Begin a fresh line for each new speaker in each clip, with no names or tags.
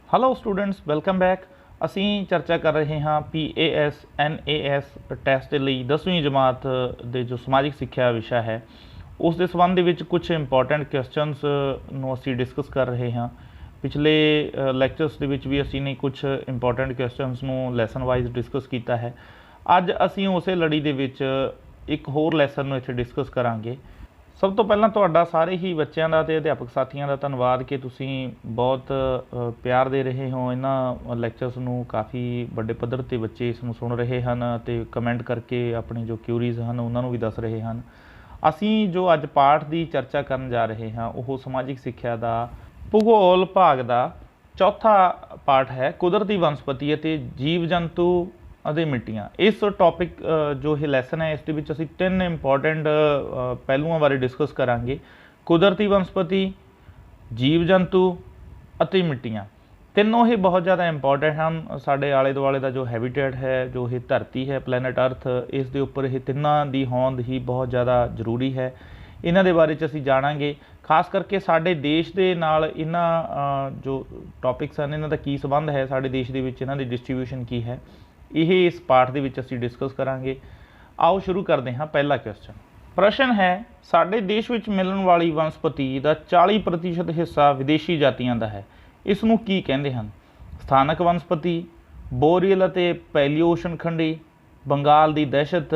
Hello students welcome back. ਅਸੀਂ ਚਰਚਾ ਕਰ ਰਹੇ ਹਾਂ PAS NAS ਟੈਸਟ ਦੇ ਲਈ 10ਵੀਂ ਜਮਾਤ ਦੇ ਜੋ ਸਮਾਜਿਕ ਸਿੱਖਿਆ ਵਿਸ਼ਾ ਹੈ ਉਸ ਦੇ ਸੰਬੰਧ ਦੇ ਵਿੱਚ ਕੁਝ ਇੰਪੋਰਟੈਂਟ ਕੁਐਸਚਨਸ ਨੂੰ ਅਸੀਂ ਡਿਸਕਸ ਕਰ ਰਹੇ ਹਾਂ। ਪਿਛਲੇ ਲੈਕਚਰਸ ਦੇ ਵਿੱਚ ਵੀ ਅਸੀਂ ਨੇ ਕੁਝ ਇੰਪੋਰਟੈਂਟ ਕੁਐਸਚਨਸ ਨੂੰ ਲੈਸਨ ਵਾਈਜ਼ ਡਿਸਕਸ ਕੀਤਾ ਹੈ। ਅੱਜ ਅਸੀਂ ਉਸੇ ਲੜੀ ਦੇ ਵਿੱਚ ਇੱਕ ਹੋਰ ਲੈਸਨ ਨੂੰ ਇੱਥੇ ਡਿਸਕਸ ਕਰਾਂਗੇ। सब तो पहला तुहाडा सारे ही बच्चों का तो अध्यापक साथियों का धन्यवाद कि तुसी बहुत प्यार दे रहे हो इन्होंने लैक्चरस नूं। काफ़ी बड़े पद्धर ते बच्चे इसनूं सुन रहे हैं तो कमेंट करके अपनी जो क्यूरीज हैं उन्होंने भी दस रहे हैं। असी जो अज पाठ की चर्चा करन जा रहे हैं वो समाजिक सिक्ख्या का भूगोल भाग का चौथा पाठ है कुदरती वनस्पति ਅਤੇ जीव जंतु ਅਤੇ मिट्टियाँ। इस टॉपिक जो ये लैसन है इस असी तीन इंपॉर्टेंट पहलुओं बारे डिस्कस करांगे। कुदरती वनस्पति, जीव जंतु ਅਤੇ मिट्टियाँ तीनों ही बहुत ज़्यादा इंपॉर्टेंट हैं। साढ़े आले दुआले का जो हैबिटेट है, जो ये धरती है प्लैनेट अर्थ, इस दे उपर ये तिन्नां दी होंद ही बहुत ज़्यादा जरूरी है। इन्हां दे बारे च असी जाणांगे। खास करके साडे देश दे नाल इन्हां जो टॉपिक्स हैं इन्हां दा की संबंध है, साडे देश दे विच इन्हां दी डिस्ट्रीब्यूशन की है, यह इस पाठ के असी डिस्कस करांगे। आओ शुरू करते हैं। पहला क्वेश्चन प्रश्न है साडे देश में मिलने वाली वनस्पति का 40% हिस्सा विदेशी जातियों का है, इसनूं की कहते हैं? स्थानक वनस्पति, बोरियल अते पैलियोशन खंडी, बंगाल की दहशत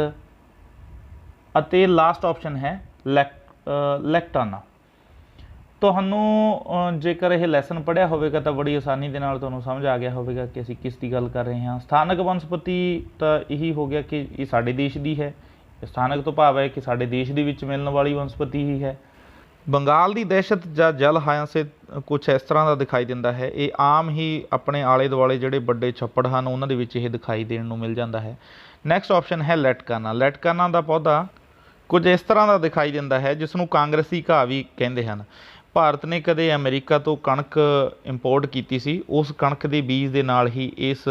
अते लास्ट ऑप्शन है लैक्टाना। ਤੁਹਾਨੂੰ ਜੇਕਰ ਇਹ ਲੈਸਨ ਪੜ੍ਹਿਆ ਹੋਵੇਗਾ ਤਾਂ ਬੜੀ ਆਸਾਨੀ ਦੇ ਨਾਲ ਤੁਹਾਨੂੰ ਸਮਝ ਆ ਗਿਆ ਹੋਵੇਗਾ ਕਿ ਅਸੀਂ ਕਿਸ ਦੀ ਗੱਲ ਕਰ ਰਹੇ ਹਾਂ। ਸਥਾਨਕ ਵਨਸਪਤੀ ਤਾਂ ਇਹੀ ਹੋ ਗਿਆ ਕਿ ਇਹ ਸਾਡੇ ਦੇਸ਼ ਦੀ ਹੈ। ਸਥਾਨਕ ਤੋਂ ਭਾਵ ਹੈ ਕਿ ਸਾਡੇ ਦੇਸ਼ ਦੇ ਵਿੱਚ ਮਿਲਣ ਵਾਲੀ ਵਨਸਪਤੀ ਹੀ ਹੈ। ਬੰਗਾਲ ਦੀ ਦਹਿਸ਼ਤ ਜਾਂ ਜਲ ਹਾਇਸੇ ਕੁਛ ਇਸ ਤਰ੍ਹਾਂ ਦਾ ਦਿਖਾਈ ਦਿੰਦਾ ਹੈ। ਇਹ ਆਮ ਹੀ ਆਪਣੇ ਆਲੇ ਦੁਆਲੇ ਜਿਹੜੇ ਵੱਡੇ ਛੱਪੜ ਹਨ ਉਹਨਾਂ ਦੇ ਵਿੱਚ ਇਹ ਦਿਖਾਈ ਦੇਣ ਨੂੰ ਮਿਲ ਜਾਂਦਾ ਹੈ। ਨੈਕਸਟ ਆਪਸ਼ਨ ਹੈ ਲੈਟਕਾਨਾ। ਲੈਟਕਾਨਾ ਦਾ ਪੌਦਾ ਕੁਝ ਇਸ ਤਰ੍ਹਾਂ ਦਾ ਦਿਖਾਈ ਦਿੰਦਾ ਹੈ ਜਿਸ ਨੂੰ ਕਾਂਗਰਸੀ ਘਾਹ ਵੀ ਕਹਿੰਦੇ ਹਨ। ਭਾਰਤ ਨੇ ਕਦੇ ਅਮਰੀਕਾ ਤੋਂ ਕਣਕ ਇੰਪੋਰਟ ਕੀਤੀ ਸੀ, ਉਸ ਕਣਕ ਦੇ ਬੀਜ ਦੇ ਨਾਲ ਹੀ ਇਸ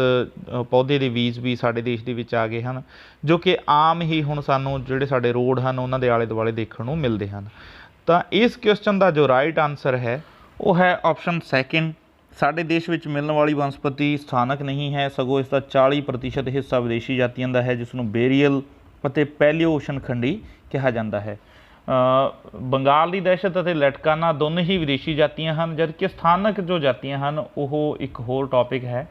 ਪੌਦੇ ਦੇ ਬੀਜ ਵੀ ਸਾਡੇ ਦੇਸ਼ ਦੇ ਵਿੱਚ ਆ ਗਏ ਹਨ, ਜੋ ਕਿ ਆਮ ਹੀ ਹੁਣ ਸਾਨੂੰ ਜਿਹੜੇ ਸਾਡੇ ਰੋਡ ਹਨ ਉਹਨਾਂ ਦੇ ਆਲੇ ਦੁਆਲੇ ਦੇਖਣ ਨੂੰ ਮਿਲਦੇ ਹਨ। ਤਾਂ ਇਸ ਕੁਐਸਚਨ ਦਾ ਜੋ ਰਾਈਟ ਆਨਸਰ ਹੈ ਉਹ ਹੈ ਆਪਸ਼ਨ ਸੈਕਿੰਡ। ਸਾਡੇ ਦੇਸ਼ ਵਿੱਚ ਮਿਲਣ ਵਾਲੀ ਵਨਸਪਤੀ ਸਥਾਨਕ ਨਹੀਂ ਹੈ, ਸਗੋਂ ਇਸ ਦਾ 40% ਹਿੱਸਾ ਵਿਦੇਸ਼ੀ ਜਾਤੀਆਂ ਦਾ ਹੈ, ਜਿਸ ਨੂੰ ਬੇਰੀਅਲ ਅਤੇ ਪੈਲੀਓਸ਼ਨ ਖੰਡੀ ਕਿਹਾ ਜਾਂਦਾ ਹੈ। ਬੰਗਾਲ ਦੀ ਦਹਿਸ਼ਤ ਅਤੇ ਲੈਟਕਾਨਾ ਦੋਨੇ ਹੀ ਵਿਦੇਸ਼ੀ ਜਾਤੀਆਂ ਹਨ, ਜਦਕਿ ਸਥਾਨਕ ਜੋ ਜਾਤੀਆਂ ਹਨ ਉਹ ਇੱਕ ਹੋਰ ਟੌਪਿਕ ਹੈ,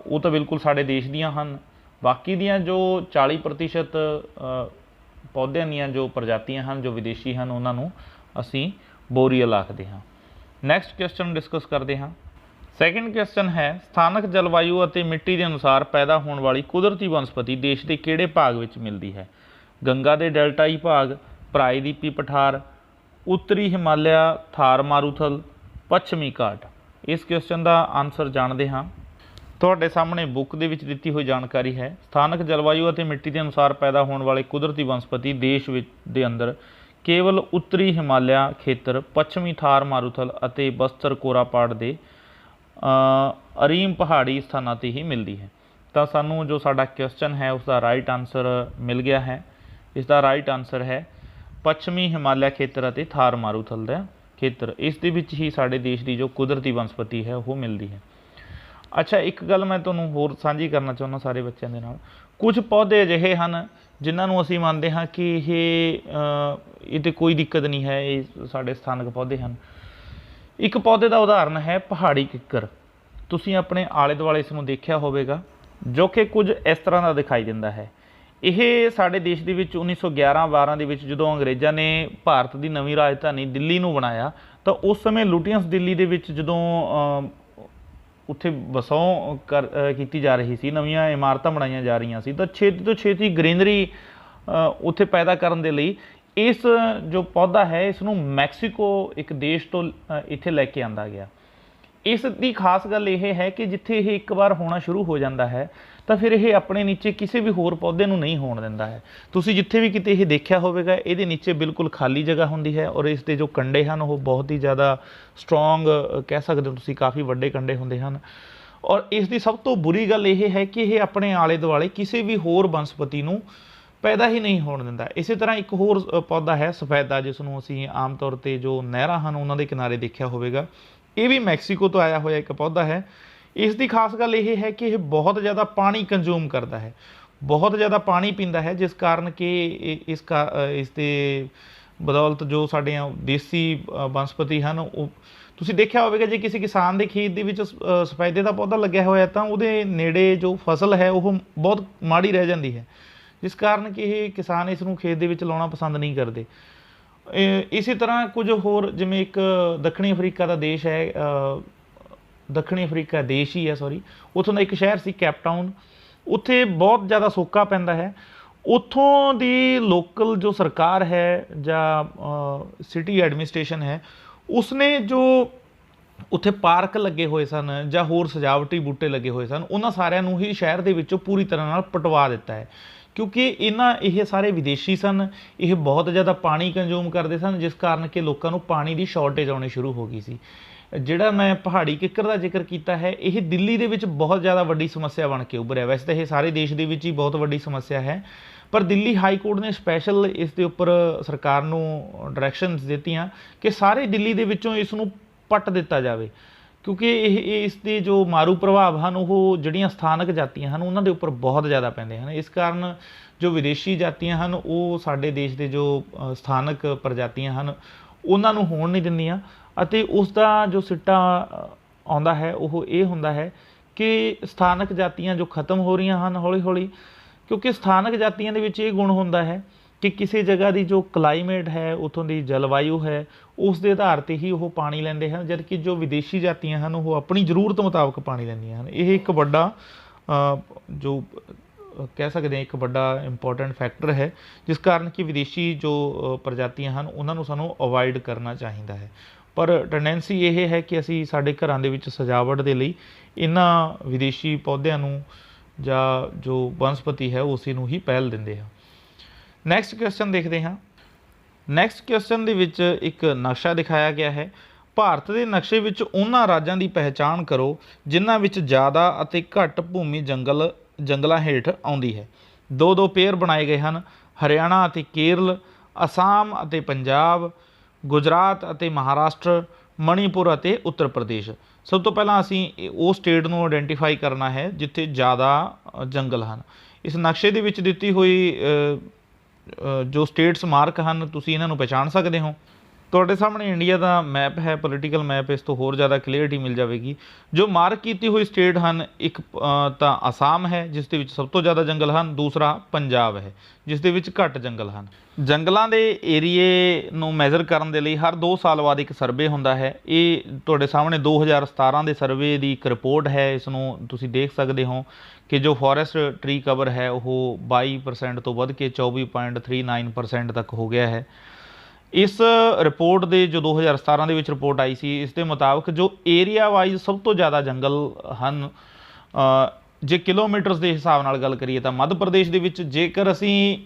ਉਹ ਤਾਂ ਬਿਲਕੁਲ ਸਾਡੇ ਦੇਸ਼ ਦੀਆਂ ਹਨ। ਬਾਕੀ ਦੀਆਂ ਜੋ 40% ਪੌਦਿਆਂ ਦੀਆਂ ਜੋ ਪ੍ਰਜਾਤੀਆਂ ਹਨ ਜੋ ਵਿਦੇਸ਼ੀ ਹਨ ਉਹਨਾਂ ਨੂੰ ਅਸੀਂ ਬੋਰੀਅਲ ਆਖਦੇ ਹਾਂ। ਨੈਕਸਟ ਕੁਐਸਚਨ ਡਿਸਕਸ ਕਰਦੇ ਹਾਂ। ਸੈਕਿੰਡ ਕੁਐਸਚਨ ਹੈ ਸਥਾਨਕ ਜਲਵਾਯੂ ਅਤੇ ਮਿੱਟੀ ਦੇ ਅਨੁਸਾਰ ਪੈਦਾ ਹੋਣ ਵਾਲੀ ਕੁਦਰਤੀ ਵਨਸਪਤੀ ਦੇਸ਼ ਦੇ ਕਿਹੜੇ ਭਾਗ ਵਿੱਚ ਮਿਲਦੀ ਹੈ? ਗੰਗਾ ਦੇ ਡੈਲਟਾਈ ਭਾਗ, ਪ੍ਰਾਇਦੀਪੀ ਪਠਾਰ, ਉੱਤਰੀ ਹਿਮਾਲਿਆ, ਥਾਰ ਮਾਰੂਥਲ, ਪੱਛਮੀ ਘਾਟ। ਇਸ ਕੁਐਸਚਨ ਦਾ ਆਨਸਰ ਜਾਣਦੇ ਹਾਂ। ਤੁਹਾਡੇ ਸਾਹਮਣੇ ਬੁੱਕ ਦੇ ਵਿੱਚ ਦਿੱਤੀ ਹੋਈ ਜਾਣਕਾਰੀ ਹੈ। ਸਥਾਨਕ ਜਲਵਾਯੂ ਅਤੇ ਮਿੱਟੀ ਦੇ ਅਨੁਸਾਰ ਪੈਦਾ ਹੋਣ ਵਾਲੇ ਕੁਦਰਤੀ ਵਨਸਪਤੀ ਦੇਸ਼ ਵਿੱਚ ਦੇ ਅੰਦਰ ਕੇਵਲ ਉੱਤਰੀ ਹਿਮਾਲਿਆ ਖੇਤਰ, ਪੱਛਮੀ ਥਾਰ ਮਾਰੂਥਲ ਅਤੇ ਬਸਤਰ ਕੋਰਾਪਾੜ ਦੇ ਅਰੀਮ ਪਹਾੜੀ ਸਥਾਨਾਂ 'ਤੇ ਹੀ ਮਿਲਦੀ ਹੈ। ਤਾਂ ਸਾਨੂੰ ਜੋ ਸਾਡਾ ਕੁਐਸਚਨ ਹੈ ਉਸ ਦਾ ਰਾਈਟ ਆਨਸਰ ਮਿਲ ਗਿਆ ਹੈ। ਇਸ ਦਾ ਰਾਈਟ ਆਨਸਰ ਹੈ ਪੱਛਮੀ ਹਿਮਾਲਿਆ ਖੇਤਰ ਅਤੇ ਥਾਰ ਮਾਰੂਥਲ ਦਾ ਖੇਤਰ। ਇਸ ਦੇ ਵਿੱਚ ਹੀ ਸਾਡੇ ਦੇਸ਼ ਦੀ ਜੋ ਕੁਦਰਤੀ ਵਨਸਪਤੀ ਹੈ ਉਹ ਮਿਲਦੀ ਹੈ। ਅੱਛਾ, ਇੱਕ ਗੱਲ ਮੈਂ ਤੁਹਾਨੂੰ ਹੋਰ ਸਾਂਝੀ ਕਰਨਾ ਚਾਹੁੰਦਾ ਸਾਰੇ ਬੱਚਿਆਂ ਦੇ ਨਾਲ। ਕੁਝ ਪੌਦੇ ਅਜਿਹੇ ਹਨ ਜਿਨ੍ਹਾਂ ਨੂੰ ਅਸੀਂ ਮੰਨਦੇ ਹਾਂ ਕਿ ਇਹ 'ਤੇ ਕੋਈ ਦਿੱਕਤ ਨਹੀਂ ਹੈ, ਇਹ ਸਾਡੇ ਸਥਾਨਕ ਪੌਦੇ ਹਨ। ਇੱਕ ਪੌਦੇ ਦਾ ਉਦਾਹਰਨ ਹੈ ਪਹਾੜੀ ਕਿੱਕਰ। ਤੁਸੀਂ ਆਪਣੇ ਆਲੇ ਦੁਆਲੇ ਇਸ ਨੂੰ ਦੇਖਿਆ ਹੋਵੇਗਾ, ਜੋ ਕਿ ਕੁਝ ਇਸ ਤਰ੍ਹਾਂ ਦਾ ਦਿਖਾਈ ਦਿੰਦਾ ਹੈ। ਇਹ ਸਾਡੇ ਦੇਸ਼ ਦੇ ਵਿੱਚ 1911-12 ਦੇ ਵਿੱਚ ਜਦੋਂ ਅੰਗਰੇਜ਼ਾਂ ਨੇ ਭਾਰਤ ਦੀ ਨਵੀਂ ਰਾਜਧਾਨੀ ਦਿੱਲੀ ਨੂੰ ਬਣਾਇਆ ਤਾਂ ਉਸ ਸਮੇਂ ਲੁਟੀਅਨਸ ਦਿੱਲੀ ਦੇ ਵਿੱਚ ਜਦੋਂ ਉੱਥੇ ਵਸੋਂ ਕੀਤੀ ਜਾ ਰਹੀ ਸੀ, ਨਵੀਆਂ ਇਮਾਰਤਾਂ ਬਣਾਈਆਂ ਜਾ ਰਹੀਆਂ ਸੀ, ਤਾਂ ਛੇਤੀ ਤੋਂ ਛੇਤੀ ਗ੍ਰੀਨਰੀ ਉੱਥੇ ਪੈਦਾ ਕਰਨ ਦੇ ਲਈ ਇਸ ਜੋ ਪੌਦਾ ਹੈ ਇਸ ਨੂੰ ਮੈਕਸੀਕੋ ਇੱਕ ਦੇਸ਼ ਤੋਂ ਇੱਥੇ ਲੈ ਕੇ ਆਂਦਾ ਗਿਆ। ਇਸ ਦੀ ਖਾਸ ਗੱਲ ਇਹ ਹੈ ਕਿ ਜਿੱਥੇ ਇਹ ਇੱਕ ਵਾਰ ਹੋਣਾ ਸ਼ੁਰੂ ਹੋ ਜਾਂਦਾ ਹੈ ਤਾਂ ਫਿਰ ਇਹ ਆਪਣੇ ਨੀਚੇ ਕਿਸੇ ਵੀ ਹੋਰ ਪੌਦੇ ਨੂੰ ਨਹੀਂ ਹੋਣ ਦਿੰਦਾ ਹੈ। ਤੁਸੀਂ ਜਿੱਥੇ ਵੀ ਕਿਤੇ ਇਹ ਦੇਖਿਆ ਹੋਵੇਗਾ ਇਹਦੇ ਨੀਚੇ ਬਿਲਕੁਲ ਖਾਲੀ ਜਗ੍ਹਾ ਹੁੰਦੀ ਹੈ ਔਰ ਇਸ ਦੇ ਜੋ ਕੰਡੇ ਹਨ ਉਹ ਬਹੁਤ ਹੀ ਜ਼ਿਆਦਾ ਸਟਰੋਂਗ ਕਹਿ ਸਕਦੇ ਹੋ ਤੁਸੀਂ, ਕਾਫੀ ਵੱਡੇ ਕੰਡੇ ਹੁੰਦੇ ਹਨ। ਔਰ ਇਸ ਦੀ ਸਭ ਤੋਂ ਬੁਰੀ ਗੱਲ ਇਹ ਹੈ ਕਿ ਇਹ ਆਪਣੇ ਆਲੇ ਦੁਆਲੇ ਕਿਸੇ ਵੀ ਹੋਰ ਬਨਸਪਤੀ ਨੂੰ ਪੈਦਾ ਹੀ ਨਹੀਂ ਹੋਣ ਦਿੰਦਾ। ਇਸੇ ਤਰ੍ਹਾਂ ਇੱਕ ਹੋਰ ਪੌਦਾ ਹੈ ਸਫੈਦਾ, ਜਿਸ ਨੂੰ ਅਸੀਂ ਆਮ ਤੌਰ 'ਤੇ ਜੋ ਨਹਿਰਾਂ ਹਨ ਉਹਨਾਂ ਦੇ ਕਿਨਾਰੇ ਦੇਖਿਆ ਹੋਵੇਗਾ। ਇਹ ਵੀ ਮੈਕਸੀਕੋ ਤੋਂ ਆਇਆ ਹੋਇਆ ਇੱਕ ਪੌਦਾ ਹੈ। ਇਸ ਦੀ ਖਾਸ ਗੱਲ ਇਹ ਹੈ ਕਿ ਇਹ ਬਹੁਤ ਜ਼ਿਆਦਾ ਪਾਣੀ ਕੰਜ਼ਿਊਮ ਕਰਦਾ ਹੈ, ਬਹੁਤ ਜ਼ਿਆਦਾ ਪਾਣੀ ਪੀਂਦਾ ਹੈ, ਜਿਸ ਕਾਰਨ ਕਿ ਇਸ ਦੇ ਬਦੌਲਤ ਜੋ ਸਾਡੀਆਂ ਦੇਸੀ ਬਨਸਪਤੀ ਹਨ, ਉਹ ਤੁਸੀਂ ਦੇਖਿਆ ਹੋਵੇਗਾ ਜੇ ਕਿਸੇ ਕਿਸਾਨ ਦੇ ਖੇਤ ਦੇ ਵਿੱਚ ਸਫੈਦੇ ਦਾ ਪੌਦਾ ਲੱਗਿਆ ਹੋਇਆ ਤਾਂ ਉਹਦੇ ਨੇੜੇ ਜੋ ਫਸਲ ਹੈ ਉਹ ਬਹੁਤ ਮਾੜੀ ਰਹਿ ਜਾਂਦੀ ਹੈ, ਜਿਸ ਕਾਰਨ ਕਿ ਇਹ ਕਿਸਾਨ ਇਸ ਨੂੰ ਖੇਤ ਦੇ ਵਿੱਚ ਲਾਉਣਾ ਪਸੰਦ ਨਹੀਂ ਕਰਦੇ। ਇਸੇ ਤਰ੍ਹਾਂ ਕੁਝ ਹੋਰ, ਜਿਵੇਂ ਇੱਕ ਦੱਖਣੀ ਅਫਰੀਕਾ ਦਾ ਦੇਸ਼ ਹੈ, ਦੱਖਣੀ ਅਫਰੀਕਾ ਦੇਸ਼ ਹੀ ਹੈ ਸੌਰੀ, ਉੱਥੋਂ ਦਾ ਇੱਕ ਸ਼ਹਿਰ ਸੀ ਕੈਪਟਾਊਨ, ਉੱਥੇ ਬਹੁਤ ਜ਼ਿਆਦਾ ਸੋਕਾ ਪੈਂਦਾ ਹੈ। ਉੱਥੋਂ ਦੀ ਲੋਕਲ ਜੋ ਸਰਕਾਰ ਹੈ ਜਾਂ ਸਿਟੀ ਐਡਮਿਨਿਸਟ੍ਰੇਸ਼ਨ ਹੈ, ਉਸਨੇ ਜੋ ਉੱਥੇ ਪਾਰਕ ਲੱਗੇ ਹੋਏ ਸਨ ਜਾਂ ਹੋਰ ਸਜਾਵਟੀ ਬੂਟੇ ਲੱਗੇ ਹੋਏ ਸਨ, ਉਹਨਾਂ ਸਾਰਿਆਂ ਨੂੰ ਹੀ ਸ਼ਹਿਰ ਦੇ ਵਿੱਚੋਂ ਪੂਰੀ ਤਰ੍ਹਾਂ ਨਾਲ ਪਟਵਾ ਦਿੱਤਾ ਹੈ, ਕਿਉਂਕਿ ਇਹ ਸਾਰੇ ਵਿਦੇਸ਼ੀ ਸਨ, ਇਹ ਬਹੁਤ ਜ਼ਿਆਦਾ ਪਾਣੀ ਕੰਜ਼ਿਊਮ ਕਰਦੇ ਸਨ, ਜਿਸ ਕਾਰਨ ਕਿ ਲੋਕਾਂ ਨੂੰ ਪਾਣੀ ਦੀ ਸ਼ਾਰਟੇਜ ਆਉਣੀ ਸ਼ੁਰੂ ਹੋ ਗਈ ਸੀ। ਜਿਹੜਾ ਮੈਂ ਪਹਾੜੀ ਕਿੱਕਰ ਦਾ ਜ਼ਿਕਰ ਕੀਤਾ ਹੈ, ਇਹ ਦਿੱਲੀ ਦੇ ਵਿੱਚ ਬਹੁਤ ਜ਼ਿਆਦਾ ਵੱਡੀ ਸਮੱਸਿਆ ਬਣ ਕੇ ਉੱਭਰਿਆ। ਵੈਸੇ ਤਾਂ ਇਹ ਸਾਰੇ ਦੇਸ਼ ਦੇ ਵਿੱਚ ਹੀ ਬਹੁਤ ਵੱਡੀ ਸਮੱਸਿਆ ਹੈ, ਪਰ ਦਿੱਲੀ ਹਾਈ ਕੋਰਟ ਨੇ ਸਪੈਸ਼ਲ ਇਸ ਦੇ ਉੱਪਰ ਸਰਕਾਰ ਨੂੰ ਡਾਇਰੈਕਸ਼ਨਸ ਦਿੱਤੀਆਂ ਕਿ ਸਾਰੇ ਦਿੱਲੀ ਦੇ ਵਿੱਚੋਂ ਇਸ ਨੂੰ ਪੱਟ ਦਿੱਤਾ ਜਾਵੇ, ਕਿਉਂਕਿ ਇਸ ਦੇ ਜੋ ਮਾਰੂ ਪ੍ਰਭਾਵ ਹਨ ਉਹ ਜਿਹੜੀਆਂ ਸਥਾਨਕ ਜਾਤੀਆਂ ਹਨ ਉਹਨਾਂ ਦੇ ਉੱਪਰ ਬਹੁਤ ਜ਼ਿਆਦਾ ਪੈਂਦੇ ਹਨ। ਇਸ ਕਾਰਨ ਜੋ ਵਿਦੇਸ਼ੀ ਜਾਤੀਆਂ ਹਨ ਉਹ ਸਾਡੇ ਦੇਸ਼ ਦੇ ਜੋ ਸਥਾਨਕ ਪ੍ਰਜਾਤੀਆਂ ਹਨ ਉਹਨਾਂ ਨੂੰ ਹੋਣ ਨਹੀਂ ਦਿੰਦੀਆਂ, ਅਤੇ ਉਸ ਦਾ ਜੋ ਸਿੱਟਾ ਆਉਂਦਾ ਹੈ ਉਹ ਇਹ ਹੁੰਦਾ ਹੈ ਕਿ ਸਥਾਨਕ ਜਾਤੀਆਂ ਜੋ ਖਤਮ ਹੋ ਰਹੀਆਂ ਹਨ ਹੌਲੀ ਹੌਲੀ, ਕਿਉਂਕਿ ਸਥਾਨਕ ਜਾਤੀਆਂ ਦੇ ਵਿੱਚ ਇਹ ਗੁਣ ਹੁੰਦਾ ਹੈ ਕਿ ਕਿਸੇ ਜਗ੍ਹਾ ਦੀ ਜੋ ਕਲਾਈਮੇਟ ਹੈ, ਉੱਥੋਂ ਦੀ ਜਲਵਾਯੂ ਹੈ, ਉਸ ਦੇ ਆਧਾਰ 'ਤੇ ਹੀ ਉਹ ਪਾਣੀ ਲੈਂਦੇ ਹਨ, ਜਦਕਿ ਜੋ ਵਿਦੇਸ਼ੀ ਜਾਤੀਆਂ ਹਨ ਉਹ ਆਪਣੀ ਜ਼ਰੂਰਤ ਮੁਤਾਬਕ ਪਾਣੀ ਲੈਂਦੀਆਂ ਹਨ। ਇਹ ਇੱਕ ਵੱਡਾ ਜੋ ਕਹਿ ਸਕਦੇ ਹਾਂ ਇੱਕ ਵੱਡਾ ਇੰਪੋਰਟੈਂਟ ਫੈਕਟਰ ਹੈ, ਜਿਸ ਕਾਰਨ ਕਿ ਵਿਦੇਸ਼ੀ ਜੋ ਪ੍ਰਜਾਤੀਆਂ ਹਨ ਉਹਨਾਂ ਨੂੰ ਸਾਨੂੰ ਅਵੋਇਡ ਕਰਨਾ ਚਾਹੀਦਾ ਹੈ। ਪਰ ਟੈਂਡੈਂਸੀ ਇਹ ਹੈ ਕਿ ਅਸੀਂ ਸਾਡੇ ਘਰਾਂ ਦੇ ਵਿੱਚ ਸਜਾਵਟ ਦੇ ਲਈ ਇਹਨਾਂ ਵਿਦੇਸ਼ੀ ਪੌਦਿਆਂ ਨੂੰ ਜਾਂ ਜੋ ਬਨਸਪਤੀ ਹੈ ਉਸੇ ਨੂੰ ਹੀ ਪਹਿਲ ਦਿੰਦੇ ਹਾਂ। ਨੈਕਸਟ ਕੁਐਸਚਨ ਦੇਖਦੇ ਹਾਂ। ਨੈਕਸਟ ਕੁਐਸਚਨ ਦੇ ਵਿੱਚ ਇੱਕ ਨਕਸ਼ਾ ਦਿਖਾਇਆ ਗਿਆ ਹੈ। ਭਾਰਤ ਦੇ ਨਕਸ਼ੇ ਵਿੱਚ ਉਹਨਾਂ ਰਾਜਾਂ ਦੀ ਪਹਿਚਾਣ ਕਰੋ ਜਿਨ੍ਹਾਂ ਵਿੱਚ ਜ਼ਿਆਦਾ ਅਤੇ ਘੱਟ ਭੂਮੀ ਜੰਗਲਾਂ ਹੇਠ ਆਉਂਦੀ ਹੈ। ਦੋ ਪੇਅਰ ਬਣਾਏ ਗਏ ਹਨ, ਹਰਿਆਣਾ ਅਤੇ ਕੇਰਲ, ਅਸਾਮ ਅਤੇ ਪੰਜਾਬ, ਗੁਜਰਾਤ ਅਤੇ ਮਹਾਰਾਸ਼ਟਰ, ਮਣੀਪੁਰ ਅਤੇ ਉੱਤਰ ਪ੍ਰਦੇਸ਼। ਸਭ ਤੋਂ ਪਹਿਲਾਂ ਅਸੀਂ ਉਹ ਸਟੇਟ ਨੂੰ ਆਇਡੈਂਟੀਫਾਈ ਕਰਨਾ ਹੈ ਜਿੱਥੇ ਜ਼ਿਆਦਾ ਜੰਗਲ ਹਨ। ਇਸ ਨਕਸ਼ੇ ਦੇ ਵਿੱਚ ਦਿੱਤੀ ਹੋਈ ਜੋ ਸਟੇਟਸ ਮਾਰਕ ਹਨ, ਤੁਸੀਂ ਇਹਨਾਂ ਨੂੰ ਪਛਾਣ ਸਕਦੇ ਹੋ। ਤੁਹਾਡੇ ਸਾਹਮਣੇ ਇੰਡੀਆ ਦਾ ਮੈਪ ਹੈ, ਪੋਲੀਟੀਕਲ ਮੈਪ, ਇਸ ਤੋਂ ਹੋਰ ਜ਼ਿਆਦਾ ਕਲੀਅਰਟੀ ਮਿਲ ਜਾਵੇਗੀ। ਜੋ ਮਾਰਕ ਕੀਤੀ ਹੋਈ ਸਟੇਟ ਹਨ, ਇੱਕ ਤਾਂ ਅਸਾਮ ਹੈ ਜਿਸ ਦੇ ਵਿੱਚ ਸਭ ਤੋਂ ਜ਼ਿਆਦਾ ਜੰਗਲ ਹਨ, ਦੂਸਰਾ ਪੰਜਾਬ ਹੈ ਜਿਸ ਦੇ ਵਿੱਚ ਘੱਟ ਜੰਗਲ ਹਨ। ਜੰਗਲਾਂ ਦੇ ਏਰੀਏ ਨੂੰ ਮੈਜ਼ਰ ਕਰਨ ਦੇ ਲਈ ਹਰ 2 ਸਾਲ ਬਾਅਦ ਇੱਕ ਸਰਵੇ ਹੁੰਦਾ ਹੈ। ਇਹ ਤੁਹਾਡੇ ਸਾਹਮਣੇ 2017 ਦੇ ਸਰਵੇ ਦੀ ਇੱਕ ਰਿਪੋਰਟ ਹੈ, ਇਸ ਨੂੰ ਤੁਸੀਂ ਦੇਖ ਸਕਦੇ ਹੋ ਕਿ ਜੋ ਫੋਰੈਸਟ ਟਰੀ ਕਵਰ ਹੈ ਉਹ 22% ਤੋਂ ਵੱਧ ਕੇ 24.39% ਤੱਕ ਹੋ ਗਿਆ ਹੈ। ਇਸ ਰਿਪੋਰਟ ਦੇ ਜੋ 2017 ਦੇ ਵਿੱਚ ਰਿਪੋਰਟ ਆਈ ਸੀ, ਇਸ ਦੇ ਮੁਤਾਬਕ ਜੋ ਏਰੀਆ ਵਾਈਜ਼ ਸਭ ਤੋਂ ਜ਼ਿਆਦਾ ਜੰਗਲ ਹਨ, ਜੇ ਕਿਲੋਮੀਟਰਸ ਦੇ ਹਿਸਾਬ ਨਾਲ ਗੱਲ ਕਰੀਏ ਤਾਂ ਮੱਧ ਪ੍ਰਦੇਸ਼ ਦੇ ਵਿੱਚ, ਜੇਕਰ ਅਸੀਂ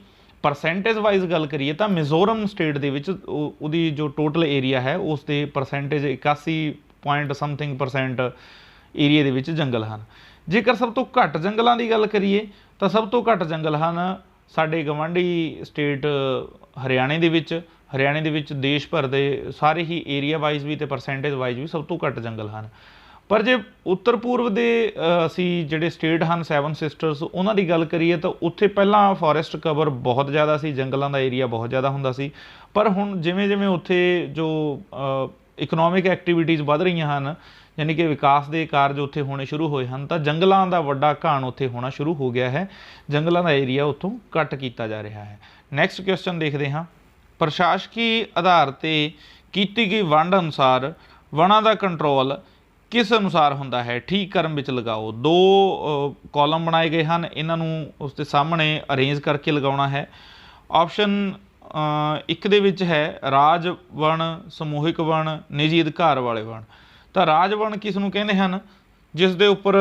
ਪਰਸੈਂਟੇਜ ਵਾਈਜ਼ ਗੱਲ ਕਰੀਏ ਤਾਂ ਮਿਜ਼ੋਰਮ ਸਟੇਟ ਦੇ ਵਿੱਚ ਉਹਦੀ ਜੋ ਟੋਟਲ ਏਰੀਆ ਹੈ ਉਸ ਦੇ ਪਰਸੈਂਟੇਜ 81 ਪੁਆਇੰਟ ਸਮਥਿੰਗ % ਏਰੀਏ ਦੇ ਵਿੱਚ ਜੰਗਲ ਹਨ। ਜੇਕਰ ਸਭ ਤੋਂ ਘੱਟ ਜੰਗਲਾਂ ਦੀ ਗੱਲ ਕਰੀਏ ਤਾਂ ਸਭ ਤੋਂ ਘੱਟ ਜੰਗਲ ਹਨ ਸਾਡੇ ਗਵਾਂਢੀ ਸਟੇਟ ਹਰਿਆਣੇ ਦੇ ਵਿੱਚ। ਹਰਿਆਣੇ ਦੇ ਵਿੱਚ ਦੇਸ਼ ਭਰ ਦੇ ਸਾਰੇ ਹੀ ਏਰੀਆ ਵਾਈਜ਼ ਵੀ ਅਤੇ ਪਰਸੈਂਟੇਜ ਵਾਈਜ਼ ਵੀ ਸਭ ਤੋਂ ਘੱਟ ਜੰਗਲ ਹਨ। ਪਰ ਜੇ ਉੱਤਰ ਪੂਰਬ ਦੇ ਅਸੀਂ ਜਿਹੜੇ ਸਟੇਟ ਹਨ 7 ਸਿਸਟਰਸ, ਉਹਨਾਂ ਦੀ ਗੱਲ ਕਰੀਏ ਤਾਂ ਉੱਥੇ ਪਹਿਲਾਂ ਫੋਰੈਸਟ ਕਵਰ ਬਹੁਤ ਜ਼ਿਆਦਾ ਸੀ, ਜੰਗਲਾਂ ਦਾ ਏਰੀਆ ਬਹੁਤ ਜ਼ਿਆਦਾ ਹੁੰਦਾ ਸੀ, ਪਰ ਹੁਣ ਜਿਵੇਂ ਜਿਵੇਂ ਉੱਥੇ ਜੋ ਇਕਨੋਮਿਕ ਐਕਟੀਵਿਟੀਜ਼ ਵੱਧ ਰਹੀਆਂ ਹਨ, ਯਾਨੀ ਕਿ ਵਿਕਾਸ ਦੇ ਕਾਰਜ ਉੱਥੇ ਹੋਣੇ ਸ਼ੁਰੂ ਹੋਏ ਹਨ, ਤਾਂ ਜੰਗਲਾਂ ਦਾ ਵੱਡਾ ਘਾਣ ਉੱਥੇ ਹੋਣਾ ਸ਼ੁਰੂ ਹੋ ਗਿਆ ਹੈ। ਜੰਗਲਾਂ ਦਾ ਏਰੀਆ ਉੱਥੋਂ ਕੱਟ ਕੀਤਾ ਜਾ ਰਿਹਾ ਹੈ। ਨੈਕਸਟ ਕੁਐਸਚਨ ਦੇਖਦੇ ਹਾਂ। ਪ੍ਰਸ਼ਾਸਕੀ ਆਧਾਰ 'ਤੇ ਕੀਤੀ ਗਈ ਵੰਡ ਅਨੁਸਾਰ ਵਣਾਂ ਦਾ ਕੰਟਰੋਲ ਕਿਸ ਅਨੁਸਾਰ ਹੁੰਦਾ ਹੈ? ਠੀਕ ਕ੍ਰਮ ਵਿੱਚ ਲਗਾਓ। 2 ਕਾਲਮ ਬਣਾਏ ਗਏ ਹਨ, ਇਹਨਾਂ ਨੂੰ ਉਸ ਦੇ ਸਾਹਮਣੇ ਅਰੇਂਜ ਕਰਕੇ ਲਗਾਉਣਾ ਹੈ। ਆਪਸ਼ਨ 1 ਦੇ ਵਿੱਚ ਹੈ ਰਾਜ ਵਣ, ਸਮੂਹਿਕ ਵਣ, ਨਿੱਜੀ ਅਧਿਕਾਰ ਵਾਲੇ ਵਣ। ਤਾਂ ਰਾਜ ਵਣ ਕਿਸ ਨੂੰ ਕਹਿੰਦੇ ਹਨ? ਜਿਸ ਦੇ ਉੱਪਰ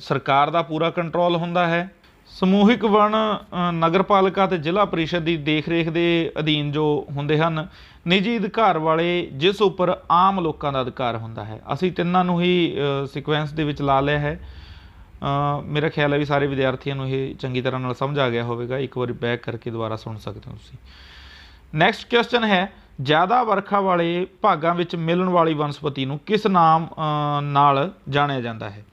ਸਰਕਾਰ ਦਾ ਪੂਰਾ ਕੰਟਰੋਲ ਹੁੰਦਾ ਹੈ। ਸਮੂਹਿਕ ਵਣ ਨਗਰਪਾਲਿਕਾ ਅਤੇ ਜ਼ਿਲ੍ਹਾ ਪਰਿਸ਼ਦ ਦੀ ਦੇਖ ਰੇਖ ਦੇ ਅਧੀਨ ਜੋ ਹੁੰਦੇ ਹਨ। ਨਿੱਜੀ ਅਧਿਕਾਰ ਵਾਲੇ ਜਿਸ ਉੱਪਰ ਆਮ ਲੋਕਾਂ ਦਾ ਅਧਿਕਾਰ ਹੁੰਦਾ ਹੈ। ਅਸੀਂ ਤਿੰਨਾਂ ਨੂੰ ਹੀ ਸਿਕੁਐਂਸ ਦੇ ਵਿੱਚ ਲਾ ਲਿਆ ਹੈ। ਮੇਰਾ ਖਿਆਲ ਹੈ ਵੀ ਸਾਰੇ ਵਿਦਿਆਰਥੀਆਂ ਨੂੰ ਇਹ ਚੰਗੀ ਤਰ੍ਹਾਂ ਨਾਲ ਸਮਝ ਆ ਗਿਆ ਹੋਵੇਗਾ। ਇੱਕ ਵਾਰੀ ਬੈਕ ਕਰਕੇ ਦੁਬਾਰਾ ਸੁਣ ਸਕਦੇ ਹੋ ਤੁਸੀਂ। ਨੈਕਸਟ ਕੁਐਸਚਨ ਹੈ, ਜ਼ਿਆਦਾ ਵਰਖਾ ਵਾਲੇ ਭਾਗਾਂ ਵਿੱਚ ਮਿਲਣ ਵਾਲੀ ਵਨਸਪਤੀ ਨੂੰ ਕਿਸ ਨਾਮ ਨਾਲ ਜਾਣਿਆ ਜਾਂਦਾ ਹੈ?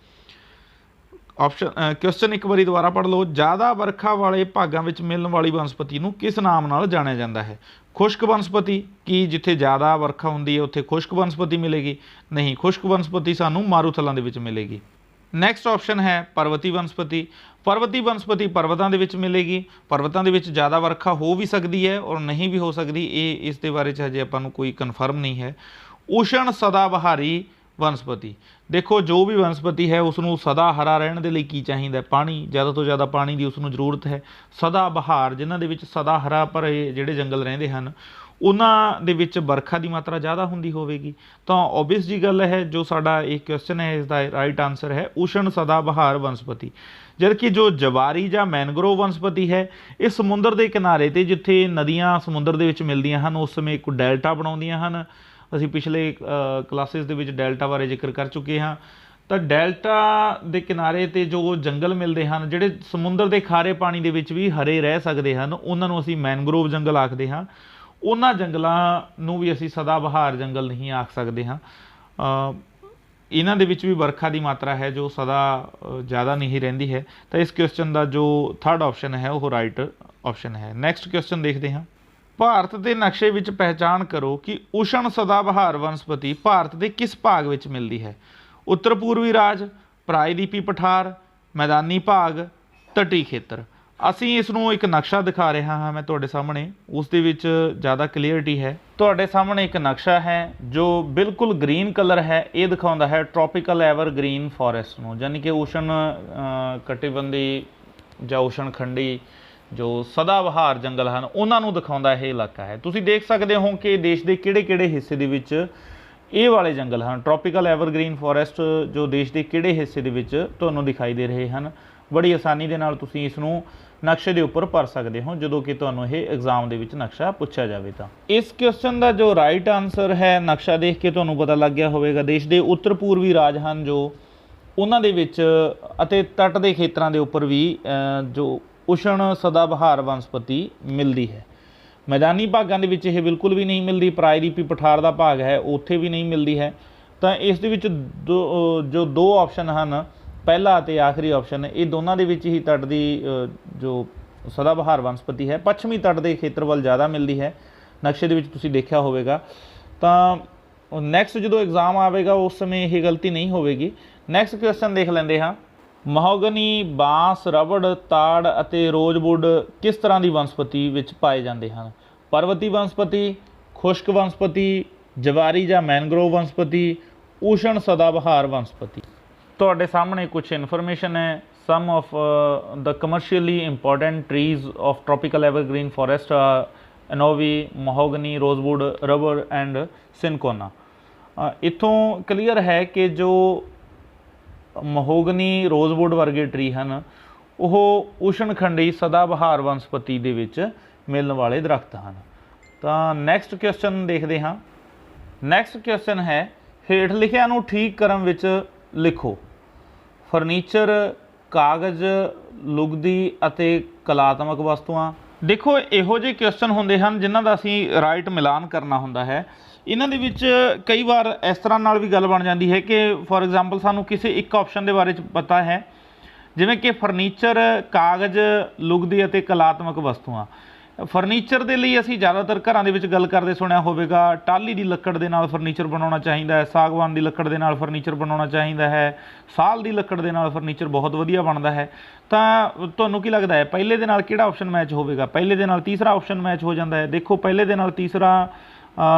ਆਪਸ਼ਨ ਕੁਐਸਚਨ ਇੱਕ ਵਾਰੀ ਦੁਬਾਰਾ ਪੜ੍ਹ ਲਓ। ਜ਼ਿਆਦਾ ਵਰਖਾ ਵਾਲੇ ਭਾਗਾਂ ਵਿੱਚ ਮਿਲਣ ਵਾਲੀ ਵਨਸਪਤੀ ਨੂੰ ਕਿਸ ਨਾਮ ਨਾਲ ਜਾਣਿਆ ਜਾਂਦਾ ਹੈ? ਖੁਸ਼ਕ ਵਨਸਪਤੀ, ਕੀ ਜਿੱਥੇ ਜ਼ਿਆਦਾ ਵਰਖਾ ਹੁੰਦੀ ਹੈ ਉੱਥੇ ਖੁਸ਼ਕ ਵਨਸਪਤੀ ਮਿਲੇਗੀ? ਨਹੀਂ, ਖੁਸ਼ਕ ਵਨਸਪਤੀ ਸਾਨੂੰ ਮਾਰੂਥਲਾਂ ਦੇ ਵਿੱਚ ਮਿਲੇਗੀ। ਨੈਕਸਟ ਆਪਸ਼ਨ ਹੈ ਪਰਵਤੀ ਵਨਸਪਤੀ। ਪਰਵਤੀ ਵਨਸਪਤੀ ਪਰਬਤਾਂ ਦੇ ਵਿੱਚ ਮਿਲੇਗੀ। ਪਰਬਤਾਂ ਦੇ ਵਿੱਚ ਜ਼ਿਆਦਾ ਵਰਖਾ ਹੋ ਵੀ ਸਕਦੀ ਹੈ ਔਰ ਨਹੀਂ ਵੀ ਹੋ ਸਕਦੀ, ਇਹ ਇਸ ਦੇ ਬਾਰੇ 'ਚ ਹਜੇ ਆਪਾਂ ਨੂੰ ਕੋਈ ਕਨਫਰਮ ਨਹੀਂ ਹੈ। ਉਸ਼ਣ ਸਦਾ ਬਹਾਰੀ ਵਨਸਪਤੀ, ਦੇਖੋ ਜੋ ਵੀ ਵਨਸਪਤੀ ਹੈ ਉਸ ਨੂੰ ਸਦਾ ਹਰਾ ਰਹਿਣ ਦੇ ਲਈ ਕੀ ਚਾਹੀਦਾ? ਪਾਣੀ, ਜ਼ਿਆਦਾ ਤੋਂ ਜ਼ਿਆਦਾ ਪਾਣੀ ਦੀ ਉਸ ਨੂੰ ਜ਼ਰੂਰਤ ਹੈ। ਸਦਾ ਬਹਾਰ, ਜਿਨ੍ਹਾਂ ਦੇ ਵਿੱਚ ਸਦਾ ਹਰਾ ਭਰੇ ਜਿਹੜੇ ਜੰਗਲ ਰਹਿੰਦੇ ਹਨ ਉਹਨਾਂ ਦੇ ਵਿੱਚ ਵਰਖਾ ਦੀ ਮਾਤਰਾ ਜ਼ਿਆਦਾ ਹੁੰਦੀ ਹੋਵੇਗੀ। ਤਾਂ ਓਬਵੀਅਸ ਜੀ ਗੱਲ ਹੈ, ਜੋ ਸਾਡਾ ਇਹ ਕੁਐਸਚਨ ਹੈ ਇਸ ਦਾ ਰਾਈਟ ਆਨਸਰ ਹੈ ਉਸ਼ਣ ਸਦਾ ਬਹਾਰ ਵਨਸਪਤੀ। ਜਦਕਿ ਜੋ ਜਵਾਰੀ ਜਾਂ ਮੈਨਗਰੋਵ ਵਨਸਪਤੀ ਹੈ ਇਹ ਸਮੁੰਦਰ ਦੇ ਕਿਨਾਰੇ 'ਤੇ, ਜਿੱਥੇ ਨਦੀਆਂ ਸਮੁੰਦਰ ਦੇ ਵਿੱਚ ਮਿਲਦੀਆਂ ਹਨ ਉਸ ਸਮੇਂ ਇੱਕ ਡੈਲਟਾ ਬਣਾਉਂਦੀਆਂ ਹਨ। ਅਸੀਂ ਪਿਛਲੇ ਕਲਾਸਿਸ ਦੇ ਵਿੱਚ ਡੈਲਟਾ ਬਾਰੇ ਜ਼ਿਕਰ ਕਰ ਚੁੱਕੇ ਹਾਂ। ਤਾਂ ਡੈਲਟਾ ਦੇ ਕਿਨਾਰੇ 'ਤੇ ਜੋ ਜੰਗਲ ਮਿਲਦੇ ਹਨ ਜਿਹੜੇ ਸਮੁੰਦਰ ਦੇ ਖਾਰੇ ਪਾਣੀ ਦੇ ਵਿੱਚ ਵੀ ਹਰੇ ਰਹਿ ਸਕਦੇ ਹਨ, ਉਹਨਾਂ ਨੂੰ ਅਸੀਂ ਮੈਨਗਰੋਵ ਜੰਗਲ ਆਖਦੇ ਹਾਂ। ਉਹਨਾਂ ਜੰਗਲਾਂ ਨੂੰ ਵੀ ਅਸੀਂ ਸਦਾ ਬਹਾਰ ਜੰਗਲ ਨਹੀਂ ਆਖ ਸਕਦੇ ਹਾਂ। ਇਹਨਾਂ ਦੇ ਵਿੱਚ ਵੀ ਵਰਖਾ ਦੀ ਮਾਤਰਾ ਹੈ ਜੋ ਸਦਾ ਜ਼ਿਆਦਾ ਨਹੀਂ ਰਹਿੰਦੀ ਹੈ। ਤਾਂ ਇਸ ਕੁਐਸਚਨ ਦਾ ਜੋ ਥਰਡ ਆਪਸ਼ਨ ਹੈ ਉਹ ਰਾਈਟ ਆਪਸ਼ਨ ਹੈ। ਨੈਕਸਟ ਕੁਐਸਚਨ ਦੇਖਦੇ ਹਾਂ। ਭਾਰਤ ਦੇ ਨਕਸ਼ੇ ਵਿੱਚ ਪਹਿਚਾਣ ਕਰੋ ਕਿ ਉਸ਼ਣ ਸਦਾ ਬਹਾਰ ਵਨਸਪਤੀ ਭਾਰਤ ਦੇ ਕਿਸ ਭਾਗ ਵਿੱਚ ਮਿਲਦੀ ਹੈ? ਉੱਤਰ ਪੂਰਬੀ ਰਾਜ, ਪ੍ਰਾਇਦੀਪੀ ਪਠਾਰ, ਮੈਦਾਨੀ ਭਾਗ, ਤਟੀ ਖੇਤਰ। ਅਸੀਂ ਇਸ ਨੂੰ ਇੱਕ ਨਕਸ਼ਾ ਦਿਖਾ ਰਿਹਾ ਹਾਂ ਮੈਂ ਤੁਹਾਡੇ ਸਾਹਮਣੇ, ਉਸ ਦੇ ਵਿੱਚ ਜ਼ਿਆਦਾ ਕਲੀਅਰਟੀ ਹੈ। ਤੁਹਾਡੇ ਸਾਹਮਣੇ ਇੱਕ ਨਕਸ਼ਾ ਹੈ ਜੋ ਬਿਲਕੁਲ ਗ੍ਰੀਨ ਕਲਰ ਹੈ। ਇਹ ਦਿਖਾਉਂਦਾ ਹੈ ਟ੍ਰੋਪੀਕਲ ਐਵਰਗ੍ਰੀਨ ਫੋਰੈਸਟ ਨੂੰ, ਯਾਨੀ ਕਿ ਉਸ਼ਣ ਕਟੀਬੰਧੀ ਜਾਂ ਉਸ਼ਣ ਖੰਡੀ ਜੋ ਸਦਾ ਬਹਾਰ ਜੰਗਲ ਹਨ ਉਹਨਾਂ ਨੂੰ ਦਿਖਾਉਂਦਾ ਇਹ ਇਲਾਕਾ ਹੈ। ਤੁਸੀਂ ਦੇਖ ਸਕਦੇ ਹੋ ਕਿ ਦੇਸ਼ ਦੇ ਕਿਹੜੇ-ਕਿਹੜੇ ਹਿੱਸੇ ਦੇ ਵਿੱਚ ਇਹ ਵਾਲੇ ਜੰਗਲ ਹਨ। ਟ੍ਰੋਪੀਕਲ ਐਵਰਗ੍ਰੀਨ ਫੋਰੈਸਟ ਜੋ ਦੇਸ਼ ਦੇ ਕਿਹੜੇ ਹਿੱਸੇ ਦੇ ਵਿੱਚ ਤੁਹਾਨੂੰ ਦਿਖਾਈ ਦੇ ਰਹੇ ਹਨ। ਬੜੀ ਆਸਾਨੀ ਦੇ ਨਾਲ ਤੁਸੀਂ ਇਸ ਨੂੰ ਨਕਸ਼ੇ ਦੇ ਉੱਪਰ ਭਰ ਸਕਦੇ ਹੋ ਜਦੋਂ ਕਿ ਤੁਹਾਨੂੰ ਇਹ ਐਗਜ਼ਾਮ ਦੇ ਵਿੱਚ ਨਕਸ਼ਾ ਪੁੱਛਿਆ ਜਾਵੇ। ਤਾਂ ਇਸ ਕੁਐਸਚਨ ਦਾ ਜੋ ਰਾਈਟ ਆਨਸਰ ਹੈ, ਨਕਸ਼ਾ ਦੇਖ ਕੇ ਤੁਹਾਨੂੰ ਪਤਾ ਲੱਗ ਗਿਆ ਹੋਵੇਗਾ, ਦੇਸ਼ ਦੇ ਉੱਤਰ ਪੂਰਬੀ ਰਾਜ ਹਨ ਜੋ ਉਹਨਾਂ ਦੇ ਵਿੱਚ ਅਤੇ ਤੱਟ ਦੇ ਖੇਤਰਾਂ ਦੇ ਉੱਪਰ ਵੀ ਜੋ ਉਸ਼ਣ ਸਦਾ ਬਹਾਰ ਵਨਸਪਤੀ ਮਿਲਦੀ ਹੈ। ਮੈਦਾਨੀ ਭਾਗਾਂ ਦੇ ਵਿੱਚ ਇਹ ਬਿਲਕੁਲ ਵੀ ਨਹੀਂ ਮਿਲਦੀ। ਪ੍ਰਾਇਦੀਪੀ ਪਠਾਰ ਦਾ ਭਾਗ ਹੈ ਉੱਥੇ ਵੀ ਨਹੀਂ ਮਿਲਦੀ ਹੈ। ਤਾਂ ਇਸ ਦੇ ਵਿੱਚ ਜੋ ਦੋ ਆਪਸ਼ਨ ਹਨ, ਪਹਿਲਾ ਅਤੇ ਆਖਰੀ ਆਪਸ਼ਨ, ਇਹ ਦੋਨਾਂ ਦੇ ਵਿੱਚ ਹੀ ਤੱਟ ਦੀ ਜੋ ਸਦਾ ਬਹਾਰ ਵਨਸਪਤੀ ਹੈ ਪੱਛਮੀ ਤੱਟ ਦੇ ਖੇਤਰ ਵੱਲ ਜ਼ਿਆਦਾ ਮਿਲਦੀ ਹੈ। ਨਕਸ਼ੇ ਦੇ ਵਿੱਚ ਤੁਸੀਂ ਦੇਖਿਆ ਹੋਵੇਗਾ। ਤਾਂ ਨੈਕਸਟ ਜਦੋਂ ਐਗਜ਼ਾਮ ਆਵੇਗਾ ਉਸ ਸਮੇਂ ਇਹ ਗਲਤੀ ਨਹੀਂ ਹੋਵੇਗੀ। ਨੈਕਸਟ ਕੁਐਸਚਨ ਦੇਖ ਲੈਂਦੇ ਹਾਂ। ਮਹੋਗਨੀ, ਬਾਂਸ, ਰਬੜ, ਤਾੜ ਅਤੇ ਰੋਜ਼ਵੁੱਡ ਕਿਸ ਤਰ੍ਹਾਂ ਦੀ ਵਨਸਪਤੀ ਵਿੱਚ ਪਾਏ ਜਾਂਦੇ ਹਨ? ਪਰਵਤੀ ਵਨਸਪਤੀ, ਖੁਸ਼ਕ ਵਨਸਪਤੀ, ਜਵਾਰੀ ਜਾਂ ਮੈਨਗਰੋਵ ਵਨਸਪਤੀ, ਉਸ਼ਣ ਸਦਾ ਬਹਾਰ ਵਨਸਪਤੀ। ਤੁਹਾਡੇ ਸਾਹਮਣੇ ਕੁਛ ਇਨਫੋਰਮੇਸ਼ਨ ਹੈ। Some of the commercially important trees of tropical evergreen forest ebony, mahogany, rosewood, rubber and cinchona. ਇੱਥੋਂ ਕਲੀਅਰ ਹੈ ਕਿ ਜੋ ਮਹੋਗਨੀ, ਰੋਜ਼ਵੁੱਡ ਵਰਗੇ ਟਰੀ ਹਨ ਉਹ ਉਸ਼ਣਖੰਡੀ ਸਦਾ ਬਹਾਰ ਵਨਸਪਤੀ ਦੇ ਵਿੱਚ ਮਿਲਣ ਵਾਲੇ ਦਰਖਤ ਹਨ। ਤਾਂ ਨੈਕਸਟ ਕੁਐਸਚਨ ਦੇਖਦੇ ਹਾਂ। ਨੈਕਸਟ ਕੁਐਸਚਨ ਹੈ ਹੇਠ ਲਿਖਿਆਂ ਨੂੰ ਠੀਕ ਕ੍ਰਮ ਵਿੱਚ ਲਿਖੋ। ਫਰਨੀਚਰ, ਕਾਗਜ਼, ਲੁਗਦੀ ਅਤੇ ਕਲਾਤਮਕ ਵਸਤੂਆਂ। ਦੇਖੋ ਇਹੋ ਜਿਹੇ ਕੁਐਸਚਨ ਹੁੰਦੇ ਹਨ ਜਿਨ੍ਹਾਂ ਦਾ ਅਸੀਂ ਰਾਈਟ ਮਿਲਾਨ ਕਰਨਾ ਹੁੰਦਾ ਹੈ। ਇਹਨਾਂ ਦੇ ਵਿੱਚ ਕਈ ਵਾਰ ਇਸ ਤਰ੍ਹਾਂ ਨਾਲ ਵੀ ਗੱਲ ਬਣ ਜਾਂਦੀ ਹੈ ਕਿ ਫੋਰ ਐਗਜ਼ਾਮਪਲ ਸਾਨੂੰ ਕਿਸੇ ਇੱਕ ਆਪਸ਼ਨ ਦੇ ਬਾਰੇ 'ਚ ਪਤਾ ਹੈ, ਜਿਵੇਂ ਕਿ ਫਰਨੀਚਰ, ਕਾਗਜ਼, ਲੁਗਦੀ ਅਤੇ ਕਲਾਤਮਕ ਵਸਤੂਆਂ। ਫਰਨੀਚਰ ਦੇ ਲਈ ਅਸੀਂ ਜ਼ਿਆਦਾਤਰ ਘਰਾਂ ਦੇ ਵਿੱਚ ਗੱਲ ਕਰਦੇ ਸੁਣਿਆ ਹੋਵੇਗਾ, ਟਾਹਲੀ ਦੀ ਲੱਕੜ ਦੇ ਨਾਲ ਫਰਨੀਚਰ ਬਣਾਉਣਾ ਚਾਹੀਦਾ ਹੈ, ਸਾਗਵਾਨ ਦੀ ਲੱਕੜ ਦੇ ਨਾਲ ਫਰਨੀਚਰ ਬਣਾਉਣਾ ਚਾਹੀਦਾ ਹੈ, ਸਾਲ ਦੀ ਲੱਕੜ ਦੇ ਨਾਲ ਫਰਨੀਚਰ ਬਹੁਤ ਵਧੀਆ ਬਣਦਾ ਹੈ। ਤਾਂ ਤੁਹਾਨੂੰ ਕੀ ਲੱਗਦਾ ਹੈ ਪਹਿਲੇ ਦੇ ਨਾਲ ਕਿਹੜਾ ਆਪਸ਼ਨ ਮੈਚ ਹੋਵੇਗਾ? ਪਹਿਲੇ ਦੇ ਨਾਲ ਤੀਸਰਾ ਆਪਸ਼ਨ ਮੈਚ ਹੋ ਜਾਂਦਾ ਹੈ। ਦੇਖੋ ਪਹਿਲੇ ਦੇ ਨਾਲ ਤੀਸਰਾ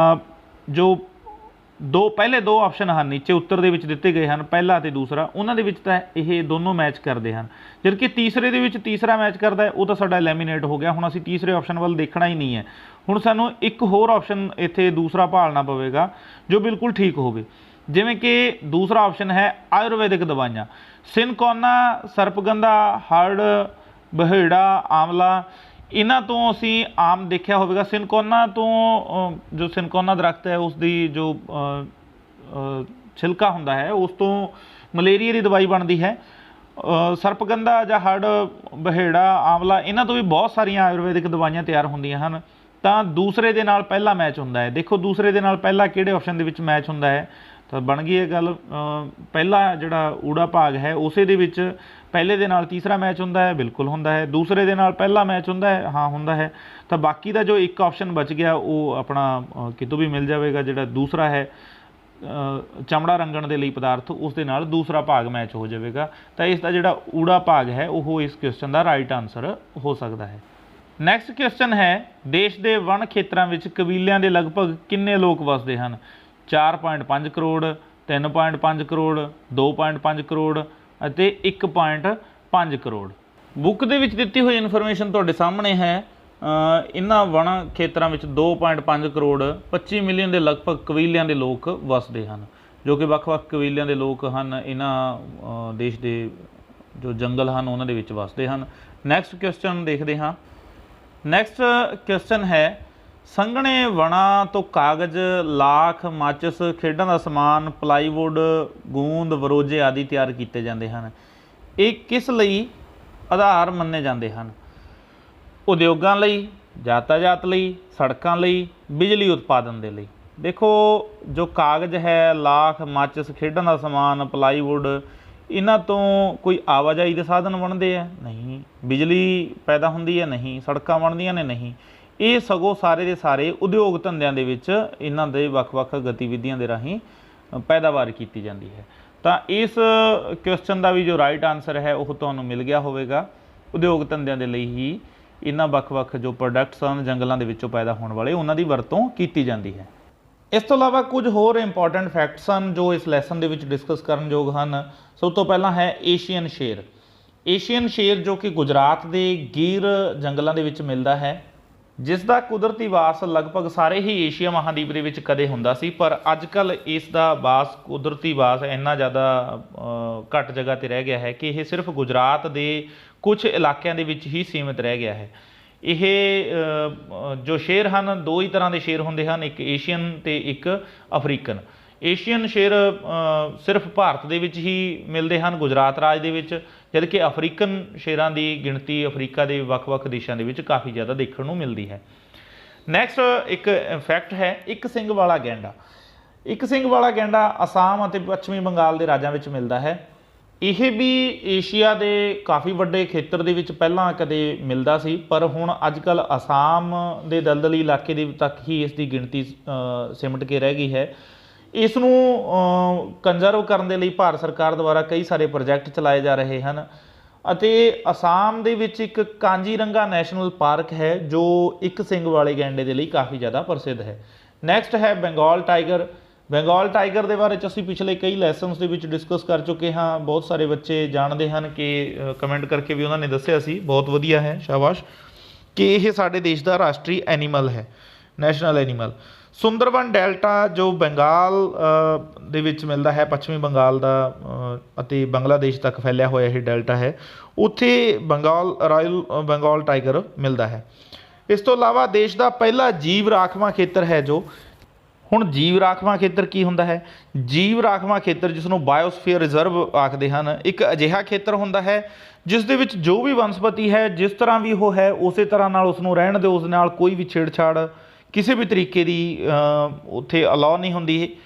ਜੋ ਪਹਿਲੇ ਦੋ ਆਪਸ਼ਨ ਹਨ ਨੀਚੇ ਉੱਤਰ ਦੇ ਵਿੱਚ ਦਿੱਤੇ ਗਏ ਹਨ, ਪਹਿਲਾ ਅਤੇ ਦੂਸਰਾ, ਉਹਨਾਂ ਦੇ ਵਿੱਚ ਤਾਂ ਇਹ ਦੋਨੋਂ ਮੈਚ ਕਰਦੇ ਹਨ। ਜਦਕਿ ਤੀਸਰੇ ਦੇ ਵਿੱਚ ਤੀਸਰਾ ਮੈਚ ਕਰਦਾ ਹੈ ਉਹ ਤਾਂ ਸਾਡਾ ਐਲੀਮੀਨੇਟ ਹੋ ਗਿਆ। ਹੁਣ ਅਸੀਂ ਤੀਸਰੇ ਆਪਸ਼ਨ ਵੱਲ ਦੇਖਣਾ ਹੀ ਨਹੀਂ ਹੈ। ਹੁਣ ਸਾਨੂੰ ਇੱਕ ਹੋਰ ਆਪਸ਼ਨ ਇੱਥੇ ਦੂਸਰਾ ਭਾਲਣਾ ਪਵੇਗਾ ਜੋ ਬਿਲਕੁਲ ਠੀਕ ਹੋਵੇ। ਜਿਵੇਂ ਕਿ ਦੂਸਰਾ ਆਪਸ਼ਨ ਹੈ ਆਯੁਰਵੈਦਿਕ ਦਵਾਈਆਂ। ਸਿਨਕੋਨਾ, ਸਰਪਗੰਧਾ, ਹਰੜ, ਬਹੇੜਾ, ਆਮਲਾ, ਇਹਨਾਂ ਤੋਂ ਅਸੀਂ ਆਮ ਦੇਖਿਆ ਹੋਵੇਗਾ। ਸਿਨਕੋਨਾ ਤੋਂ ਜੋ ਸਿਨਕੋਨਾ ਦਰਖਤ ਹੈ ਉਸ ਦੀ ਜੋ ਛਿਲਕਾ ਹੁੰਦਾ ਹੈ ਉਸ ਤੋਂ ਮਲੇਰੀਆ ਦੀ ਦਵਾਈ ਬਣਦੀ ਹੈ। ਸਰਪਗੰਧਾ ਜਾਂ ਹਰੜ, ਬਹੇੜਾ, ਆਮਲਾ, ਇਹਨਾਂ ਤੋਂ ਵੀ ਬਹੁਤ ਸਾਰੀਆਂ ਆਯੁਰਵੈਦਿਕ ਦਵਾਈਆਂ ਤਿਆਰ ਹੁੰਦੀਆਂ ਹਨ। ਤਾਂ ਦੂਸਰੇ ਦੇ ਨਾਲ ਪਹਿਲਾ ਮੈਚ ਹੁੰਦਾ ਹੈ। ਦੇਖੋ ਦੂਸਰੇ ਦੇ ਨਾਲ ਪਹਿਲਾ ਕਿਹੜੇ ਆਪਸ਼ਨ ਦੇ ਵਿੱਚ ਮੈਚ ਹੁੰਦਾ ਹੈ, ਤਾਂ ਬਣ ਗਈ ਇਹ ਗੱਲ। ਪਹਿਲਾ ਜਿਹੜਾ ਊੜਾ ਭਾਗ ਹੈ ਉਸੇ ਦੇ ਵਿੱਚ ਪਹਿਲੇ ਦੇ ਨਾਲ ਤੀਸਰਾ ਮੈਚ ਹੁੰਦਾ ਹੈ, ਬਿਲਕੁਲ ਹੁੰਦਾ ਹੈ। ਦੂਸਰੇ ਦੇ ਨਾਲ ਪਹਿਲਾ ਮੈਚ ਹੁੰਦਾ ਹੈ, ਹਾਂ ਹੁੰਦਾ ਹੈ। ਤਾਂ ਬਾਕੀ ਦਾ ਜੋ ਇੱਕ ਆਪਸ਼ਨ ਬਚ ਗਿਆ ਉਹ ਆਪਣਾ ਕਿਤੋਂ ਵੀ ਮਿਲ ਜਾਵੇਗਾ। ਜਿਹੜਾ ਦੂਸਰਾ ਹੈ ਚਮੜਾ ਰੰਗਣ ਦੇ ਲਈ ਪਦਾਰਥ, ਉਸ ਦੇ ਨਾਲ ਦੂਸਰਾ ਭਾਗ ਮੈਚ ਹੋ ਜਾਵੇਗਾ। ਤਾਂ ਇਸ ਦਾ ਜਿਹੜਾ ਊੜਾ ਭਾਗ ਹੈ ਉਹ ਇਸ ਕੁਐਸਚਨ ਦਾ ਰਾਈਟ ਆਨਸਰ ਹੋ ਸਕਦਾ ਹੈ। ਨੈਕਸਟ ਕੁਐਸਚਨ ਹੈ, ਦੇਸ਼ ਦੇ ਵਣ ਖੇਤਰਾਂ ਵਿੱਚ ਕਬੀਲਿਆਂ ਦੇ ਲਗਭਗ ਕਿੰਨੇ ਲੋਕ ਵਸਦੇ ਹਨ? 4.5 ਕਰੋੜ, 3.5 ਕਰੋੜ, 2.5 ਕਰੋੜ ਅਤੇ 1.5 ਕਰੋੜ। ਬੁੱਕ ਦੇ ਵਿੱਚ ਦਿੱਤੀ ਹੋਈ ਇਨਫੋਰਮੇਸ਼ਨ ਤੁਹਾਡੇ ਸਾਹਮਣੇ ਹੈ। ਇਹਨਾਂ ਵਣ ਖੇਤਰਾਂ ਵਿੱਚ 2.5 ਕਰੋੜ 25 ਮਿਲੀਅਨ ਦੇ ਲਗਭਗ ਕਬੀਲਿਆਂ ਦੇ ਲੋਕ ਵਸਦੇ ਹਨ, ਜੋ ਕਿ ਵੱਖ-ਵੱਖ ਕਬੀਲਿਆਂ ਦੇ ਲੋਕ ਹਨ। ਇਹਨਾਂ ਦੇਸ਼ ਦੇ ਜੋ ਜੰਗਲ ਹਨ ਉਹਨਾਂ ਦੇ ਵਿੱਚ ਵਸਦੇ ਹਨ। ਨੈਕਸਟ ਕੁਐਸਚਨ ਦੇਖਦੇ ਹਾਂ। ਨੈਕਸਟ ਕੁਐਸਚਨ ਹੈ, ਸੰਘਣੇ ਵਣਾਂ ਤੋਂ ਕਾਗਜ਼, ਲਾਖ, ਮਾਚਿਸ, ਖੇਡਾਂ ਦਾ ਸਮਾਨ, ਪਲਾਈਵੁੱਡ, ਗੂੰਦ, ਬਰੋਜੇ ਆਦਿ ਤਿਆਰ ਕੀਤੇ ਜਾਂਦੇ ਹਨ। ਇਹ ਕਿਸ ਲਈ ਆਧਾਰ ਮੰਨੇ ਜਾਂਦੇ ਹਨ? ਉਦਯੋਗਾਂ ਲਈ, ਯਾਤਾਯਾਤ ਲਈ, ਸੜਕਾਂ ਲਈ, ਬਿਜਲੀ ਉਤਪਾਦਨ ਦੇ ਲਈ। ਦੇਖੋ ਜੋ ਕਾਗਜ਼ ਹੈ, ਲਾਖ, ਮਾਚਿਸ, ਖੇਡਾਂ ਦਾ ਸਮਾਨ, ਪਲਾਈਵੁੱਡ, ਇਹਨਾਂ ਤੋਂ ਕੋਈ ਆਵਾਜਾਈ ਦੇ ਸਾਧਨ ਬਣਦੇ ਆ? ਨਹੀਂ। ਬਿਜਲੀ ਪੈਦਾ ਹੁੰਦੀ ਹੈ? ਨਹੀਂ। ਸੜਕਾਂ ਬਣਦੀਆਂ ਨੇ? ਨਹੀਂ। ਇਹ ਸਗੋਂ ਸਾਰੇ ਦੇ ਸਾਰੇ ਉਦਯੋਗ ਧੰਦਿਆਂ ਦੇ ਵਿੱਚ ਇਹਨਾਂ ਦੇ ਵੱਖ-ਵੱਖ ਗਤੀਵਿਧੀਆਂ ਦੇ ਰਾਹੀਂ ਪੈਦਾਵਾਰ ਕੀਤੀ ਜਾਂਦੀ ਹੈ। ਤਾਂ ਇਸ ਕੁਐਸਚਨ ਦਾ ਵੀ ਜੋ ਰਾਈਟ ਆਨਸਰ ਹੈ ਉਹ ਤੁਹਾਨੂੰ ਮਿਲ ਗਿਆ ਹੋਵੇਗਾ। ਉਦਯੋਗ ਧੰਦਿਆਂ ਦੇ ਲਈ ਹੀ ਇਹਨਾਂ ਵੱਖ-ਵੱਖ ਜੋ ਪ੍ਰੋਡਕਟਸ ਹਨ ਜੰਗਲਾਂ ਦੇ ਵਿੱਚੋਂ ਪੈਦਾ ਹੋਣ ਵਾਲੇ, ਉਹਨਾਂ ਦੀ ਵਰਤੋਂ ਕੀਤੀ ਜਾਂਦੀ ਹੈ। ਇਸ ਤੋਂ ਇਲਾਵਾ ਕੁਝ ਹੋਰ ਇੰਪੋਰਟੈਂਟ ਫੈਕਟਸ ਹਨ ਜੋ ਇਸ ਲੈਸਨ ਦੇ ਵਿੱਚ ਡਿਸਕਸ ਕਰਨਯੋਗ ਹਨ। ਸਭ ਤੋਂ ਪਹਿਲਾਂ ਹੈ ਏਸ਼ੀਅਨ ਸ਼ੇਰ। ਏਸ਼ੀਅਨ ਸ਼ੇਰ ਜੋ ਕਿ ਗੁਜਰਾਤ ਦੇ ਗੀਰ ਜੰਗਲਾਂ ਦੇ ਵਿੱਚ ਮਿਲਦਾ ਹੈ, ਜਿਸ ਦਾ ਕੁਦਰਤੀ ਵਾਸ ਲਗਭਗ ਸਾਰੇ ਹੀ ਏਸ਼ੀਆ ਮਹਾਦੀਪ ਦੇ ਵਿੱਚ ਕਦੇ ਹੁੰਦਾ ਸੀ, ਪਰ ਅੱਜ ਕੱਲ੍ਹ ਇਸ ਦਾ ਵਾਸ, ਕੁਦਰਤੀ ਵਾਸ ਇੰਨਾ ਜ਼ਿਆਦਾ ਘੱਟ ਜਗ੍ਹਾ 'ਤੇ ਰਹਿ ਗਿਆ ਹੈ ਕਿ ਇਹ ਸਿਰਫ ਗੁਜਰਾਤ ਦੇ ਕੁਝ ਇਲਾਕਿਆਂ ਦੇ ਵਿੱਚ ਹੀ ਸੀਮਿਤ ਰਹਿ ਗਿਆ ਹੈ। ਇਹ ਜੋ ਸ਼ੇਰ ਹਨ, ਦੋ ਹੀ ਤਰ੍ਹਾਂ ਦੇ ਸ਼ੇਰ ਹੁੰਦੇ ਹਨ, ਇੱਕ ਏਸ਼ੀਅਨ ਅਤੇ ਇੱਕ ਅਫਰੀਕਨ। ਏਸ਼ੀਅਨ ਸ਼ੇਰ ਸਿਰਫ ਭਾਰਤ ਦੇ ਵਿੱਚ ਹੀ ਮਿਲਦੇ ਹਨ, ਗੁਜਰਾਤ ਰਾਜ ਦੇ ਵਿੱਚ, ਜਦ ਕਿ ਅਫਰੀਕਨ ਸ਼ੇਰਾਂ ਦੀ ਗਿਣਤੀ ਅਫਰੀਕਾ ਦੇ ਵੱਖ-ਵੱਖ ਦੇਸ਼ਾਂ ਦੇ ਵਿੱਚ ਕਾਫੀ ਜ਼ਿਆਦਾ ਦੇਖਣ ਨੂੰ ਮਿਲਦੀ ਹੈ। ਨੈਕਸਟ ਇੱਕ ਫੈਕਟ ਹੈ, ਇੱਕ ਸਿੰਗ ਵਾਲਾ ਗੈਂਡਾ। ਇੱਕ ਸਿੰਗ ਵਾਲਾ ਗੈਂਡਾ ਅਸਾਮ ਅਤੇ ਪੱਛਮੀ ਬੰਗਾਲ ਦੇ ਰਾਜਾਂ ਵਿੱਚ ਮਿਲਦਾ ਹੈ। ਇਹ ਵੀ ਏਸ਼ੀਆ ਦੇ ਕਾਫੀ ਵੱਡੇ ਖੇਤਰ ਦੇ ਵਿੱਚ ਪਹਿਲਾਂ ਕਦੇ ਮਿਲਦਾ ਸੀ, ਪਰ ਹੁਣ ਅੱਜ ਕੱਲ੍ਹ ਅਸਾਮ ਦੇ ਦਲਦਲੀ ਇਲਾਕੇ ਦੇ ਤੱਕ ਹੀ ਇਸ ਦੀ ਗਿਣਤੀ ਸਿਮਟ ਕੇ ਰਹਿ ਗਈ ਹੈ। ਇਸ ਨੂੰ ਕੰਜ਼ਰਵ ਕਰਨ ਦੇ ਲਈ ਭਾਰਤ ਸਰਕਾਰ ਦੁਆਰਾ ਕਈ ਸਾਰੇ ਪ੍ਰੋਜੈਕਟ ਚਲਾਏ ਜਾ ਰਹੇ ਹਨ ਅਤੇ ਅਸਾਮ ਦੇ ਵਿੱਚ ਇੱਕ ਕਾਂਜੀਰੰਗਾ ਨੈਸ਼ਨਲ ਪਾਰਕ ਹੈ ਜੋ ਇੱਕ ਸਿੰਗ ਵਾਲੇ ਗੈਂਡੇ ਦੇ ਲਈ ਕਾਫੀ ਜ਼ਿਆਦਾ ਪ੍ਰਸਿੱਧ ਹੈ। ਨੈਕਸਟ ਹੈ ਬੰਗਾਲ ਟਾਈਗਰ। ਬੰਗਾਲ ਟਾਈਗਰ ਦੇ ਬਾਰੇ 'ਚ ਅਸੀਂ ਪਿਛਲੇ ਕਈ ਲੈਸਨਸ ਦੇ ਵਿੱਚ ਡਿਸਕਸ ਕਰ ਚੁੱਕੇ ਹਾਂ। ਬਹੁਤ ਸਾਰੇ ਬੱਚੇ ਜਾਣਦੇ ਹਨ ਕਿ ਕਮੈਂਟ ਕਰਕੇ ਵੀ ਉਹਨਾਂ ਨੇ ਦੱਸਿਆ ਸੀ, ਬਹੁਤ ਵਧੀਆ ਹੈ, ਸ਼ਾਬਾਸ਼, ਕਿ ਇਹ ਸਾਡੇ ਦੇਸ਼ ਦਾ ਰਾਸ਼ਟਰੀ ਐਨੀਮਲ ਹੈ, ਨੈਸ਼ਨਲ ਐਨੀਮਲ। ਸੁੰਦਰਬਨ ਡੈਲਟਾ ਜੋ ਬੰਗਾਲ ਦੇ ਵਿੱਚ ਮਿਲਦਾ ਹੈ, ਪੱਛਮੀ ਬੰਗਾਲ ਦਾ ਅਤੇ ਬੰਗਲਾਦੇਸ਼ ਤੱਕ ਫੈਲਿਆ ਹੋਇਆ ਇਹ ਡੈਲਟਾ ਹੈ, ਉੱਥੇ ਰਾਇਲ ਬੰਗਾਲ ਟਾਈਗਰ ਮਿਲਦਾ ਹੈ। ਇਸ ਤੋਂ ਇਲਾਵਾ ਦੇਸ਼ ਦਾ ਪਹਿਲਾ ਜੀਵ ਰਾਖਵਾਂ ਖੇਤਰ ਹੈ ਜੋ, ਹੁਣ ਜੀਵ ਰਾਖਵਾਂ ਖੇਤਰ ਕੀ ਹੁੰਦਾ ਹੈ? ਜੀਵ ਰਾਖਵਾਂ ਖੇਤਰ, ਜਿਸ ਨੂੰ ਬਾਇਓਸਫੀਅਰ ਰਿਜ਼ਰਵ ਆਖਦੇ ਹਨ, ਇੱਕ ਅਜਿਹਾ ਖੇਤਰ ਹੁੰਦਾ ਹੈ ਜਿਸ ਦੇ ਵਿੱਚ ਜੋ ਵੀ ਵਨਸਪਤੀ ਹੈ, ਜਿਸ ਤਰ੍ਹਾਂ ਵੀ ਉਹ ਹੈ ਉਸੇ ਤਰ੍ਹਾਂ ਨਾਲ ਉਸ ਨੂੰ ਰਹਿਣ ਦਿਓ, ਉਸ ਨਾਲ ਕੋਈ ਵੀ ਛੇੜਛਾੜ ਕਿਸੇ ਵੀ ਤਰੀਕੇ ਦੀ ਉੱਥੇ ਅਲਾਉ ਨਹੀਂ ਹੁੰਦੀ।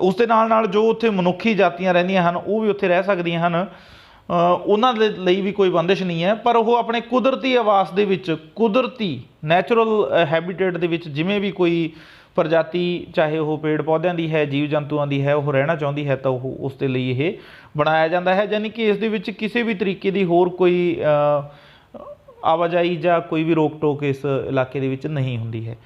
ਉਸ ਦੇ ਨਾਲ ਨਾਲ ਜੋ ਉੱਥੇ ਮਨੁੱਖੀ ਜਾਤੀਆਂ ਰਹਿੰਦੀਆਂ ਹਨ ਉਹ ਵੀ ਉੱਥੇ ਰਹਿ ਸਕਦੀਆਂ ਹਨ, ਉਹਨਾਂ ਦੇ ਲਈ ਵੀ ਕੋਈ ਬੰਦਿਸ਼ ਨਹੀਂ ਹੈ, ਪਰ ਉਹ ਆਪਣੇ ਕੁਦਰਤੀ ਆਵਾਸ ਦੇ ਵਿੱਚ, ਕੁਦਰਤੀ ਨੈਚੁਰਲ ਹੈਬੀਟੇਟ ਦੇ ਵਿੱਚ ਜਿਵੇਂ ਵੀ ਕੋਈ ਪ੍ਰਜਾਤੀ, ਚਾਹੇ ਉਹ ਪੇੜ ਪੌਦਿਆਂ ਦੀ ਹੈ, ਜੀਵ ਜੰਤੂਆਂ ਦੀ ਹੈ, ਉਹ ਰਹਿਣਾ ਚਾਹੁੰਦੀ ਹੈ ਤਾਂ ਉਹ ਉਸ ਦੇ ਲਈ ਇਹ ਬਣਾਇਆ ਜਾਂਦਾ ਹੈ। ਯਾਨੀ ਕਿ ਇਸ ਦੇ ਵਿੱਚ ਕਿਸੇ ਵੀ ਤਰੀਕੇ ਦੀ ਹੋਰ ਕੋਈ ਆਵਾਜਾਈ ਜਾਂ ਕੋਈ ਵੀ ਰੋਕ ਟੋਕ ਇਸ ਇਲਾਕੇ ਦੇ ਵਿੱਚ ਨਹੀਂ ਹੁੰਦੀ ਹੈ।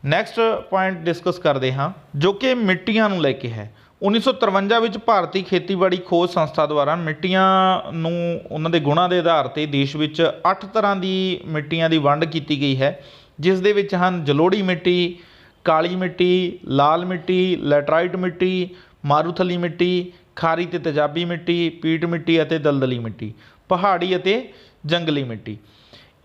ਨੈਕਸਟ ਪੁਆਇੰਟ ਡਿਸਕਸ ਕਰਦੇ ਹਾਂ ਜੋ ਕਿ ਮਿੱਟੀਆਂ ਨੂੰ ਲੈ ਕੇ ਹੈ। 1953 ਵਿੱਚ ਭਾਰਤੀ ਖੇਤੀਬਾੜੀ ਖੋਜ ਸੰਸਥਾ ਦੁਆਰਾ ਮਿੱਟੀਆਂ ਨੂੰ ਉਹਨਾਂ ਦੇ ਗੁਣਾਂ ਦੇ ਆਧਾਰ 'ਤੇ ਦੇਸ਼ ਵਿੱਚ 8 ਤਰ੍ਹਾਂ ਦੀ ਮਿੱਟੀਆਂ ਦੀ ਵੰਡ ਕੀਤੀ ਗਈ ਹੈ, ਜਿਸ ਦੇ ਵਿੱਚ ਹਨ ਜਲੋੜੀ ਮਿੱਟੀ, ਕਾਲੀ ਮਿੱਟੀ, ਲਾਲ ਮਿੱਟੀ, ਲੈਟਰਾਈਟ ਮਿੱਟੀ, ਮਾਰੂਥਲੀ ਮਿੱਟੀ, ਖਾਰੀ ਅਤੇ ਤੇਜ਼ਾਬੀ ਮਿੱਟੀ, ਪੀਟ ਮਿੱਟੀ ਅਤੇ ਦਲਦਲੀ ਮਿੱਟੀ, ਪਹਾੜੀ ਅਤੇ ਜੰਗਲੀ ਮਿੱਟੀ।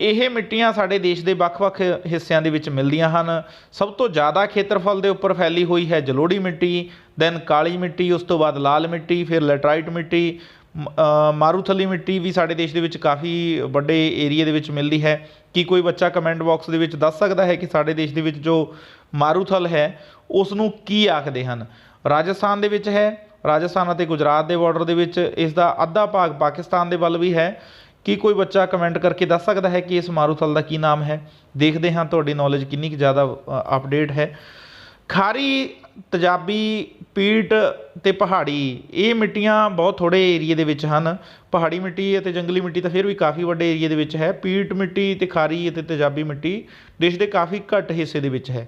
ਇਹ ਮਿੱਟੀਆਂ ਸਾਡੇ ਦੇਸ਼ ਦੇ ਵੱਖ-ਵੱਖ ਹਿੱਸਿਆਂ ਦੇ ਵਿੱਚ ਮਿਲਦੀਆਂ ਹਨ। ਸਭ ਤੋਂ ਜ਼ਿਆਦਾ ਖੇਤਰਫਲ ਦੇ ਉੱਪਰ ਫੈਲੀ ਹੋਈ ਹੈ ਜਲੋੜੀ ਮਿੱਟੀ, ਦੈਨ ਕਾਲੀ ਮਿੱਟੀ, ਉਸ ਤੋਂ ਬਾਅਦ ਲਾਲ ਮਿੱਟੀ, ਫਿਰ ਲੈਟਰਾਈਟ ਮਿੱਟੀ, ਮਾਰੂਥਲੀ ਮਿੱਟੀ ਵੀ ਸਾਡੇ ਦੇਸ਼ ਦੇ ਵਿੱਚ ਕਾਫੀ ਵੱਡੇ ਏਰੀਏ ਦੇ ਵਿੱਚ ਮਿਲਦੀ ਹੈ। ਕੀ ਕੋਈ ਬੱਚਾ ਕਮੈਂਟ ਬਾਕਸ ਦੇ ਵਿੱਚ ਦੱਸ ਸਕਦਾ ਹੈ ਕਿ ਸਾਡੇ ਦੇਸ਼ ਦੇ ਵਿੱਚ ਜੋ ਮਾਰੂਥਲ ਹੈ ਉਸ ਨੂੰ ਕੀ ਆਖਦੇ ਹਨ? ਰਾਜਸਥਾਨ ਦੇ ਵਿੱਚ ਹੈ। ਰਾਜਸਥਾਨ ਅਤੇ ਗੁਜਰਾਤ ਦੇ ਬਾਰਡਰ ਦੇ ਵਿੱਚ ਇਸ ਦਾ ਅੱਧਾ ਭਾਗ ਪਾਕਿਸਤਾਨ ਦੇ ਵੱਲ ਵੀ ਹੈ। ਕੀ ਕੋਈ ਬੱਚਾ ਕਮੈਂਟ ਕਰਕੇ ਦੱਸ ਸਕਦਾ ਹੈ ਕਿ ਇਸ ਮਾਰੂਥਲ ਦਾ ਕੀ ਨਾਮ ਹੈ? ਦੇਖਦੇ ਹਾਂ ਤੁਹਾਡੀ ਨੌਲੇਜ ਕਿੰਨੀ ਕੁ ਜ਼ਿਆਦਾ ਅਪਡੇਟ ਹੈ। ਖਾਰੀ, ਤੇਜ਼ਾਬੀ, ਪੀਟ ਅਤੇ ਪਹਾੜੀ, ਇਹ ਮਿੱਟੀਆਂ ਬਹੁਤ ਥੋੜ੍ਹੇ ਏਰੀਏ ਦੇ ਵਿੱਚ ਹਨ। ਪਹਾੜੀ ਮਿੱਟੀ ਅਤੇ ਜੰਗਲੀ ਮਿੱਟੀ ਤਾਂ ਫਿਰ ਵੀ ਕਾਫੀ ਵੱਡੇ ਏਰੀਏ ਦੇ ਵਿੱਚ ਹੈ। ਪੀਟ ਮਿੱਟੀ ਅਤੇ ਖਾਰੀ ਅਤੇ ਤੇਜ਼ਾਬੀ ਮਿੱਟੀ ਦੇਸ਼ ਦੇ ਕਾਫੀ ਘੱਟ ਹਿੱਸੇ ਦੇ ਵਿੱਚ ਹੈ।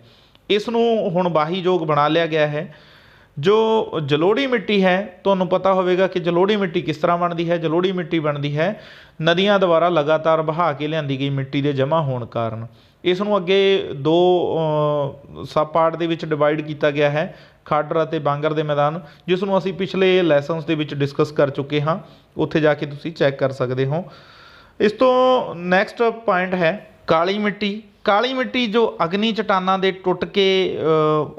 ਇਸ ਨੂੰ ਹੁਣ ਵਾਹੀਯੋਗ ਬਣਾ ਲਿਆ ਗਿਆ ਹੈ। ਜੋ ਜਲੋੜੀ ਮਿੱਟੀ ਹੈ, ਤੁਹਾਨੂੰ ਪਤਾ ਹੋਵੇਗਾ ਕਿ ਜਲੋੜੀ ਮਿੱਟੀ ਕਿਸ ਤਰ੍ਹਾਂ ਬਣਦੀ ਹੈ। ਜਲੋੜੀ ਮਿੱਟੀ ਬਣਦੀ ਹੈ ਨਦੀਆਂ ਦੁਆਰਾ ਲਗਾਤਾਰ ਵਹਾ ਕੇ ਲਿਆਂਦੀ ਗਈ ਮਿੱਟੀ ਦੇ ਜਮ੍ਹਾਂ ਹੋਣ ਕਾਰਨ। ਇਸ ਨੂੰ ਅੱਗੇ ਦੋ ਸਬ ਪਾਰਟ ਦੇ ਵਿੱਚ ਡਿਵਾਈਡ ਕੀਤਾ ਗਿਆ ਹੈ, ਖਾਡਰ ਅਤੇ ਬਾਂਗਰ ਦੇ ਮੈਦਾਨ, ਜਿਸ ਨੂੰ ਅਸੀਂ ਪਿਛਲੇ ਲੈਸਨਸ ਦੇ ਵਿੱਚ ਡਿਸਕਸ ਕਰ ਚੁੱਕੇ ਹਾਂ। ਉੱਥੇ ਜਾ ਕੇ ਤੁਸੀਂ ਚੈੱਕ ਕਰ ਸਕਦੇ ਹੋ। ਇਸ ਤੋਂ ਨੈਕਸਟ ਪੁਆਇੰਟ ਹੈ ਕਾਲੀ ਮਿੱਟੀ। ਕਾਲੀ ਮਿੱਟੀ ਜੋ ਅਗਨੀ ਚਟਾਨਾਂ ਦੇ ਟੁੱਟ ਕੇ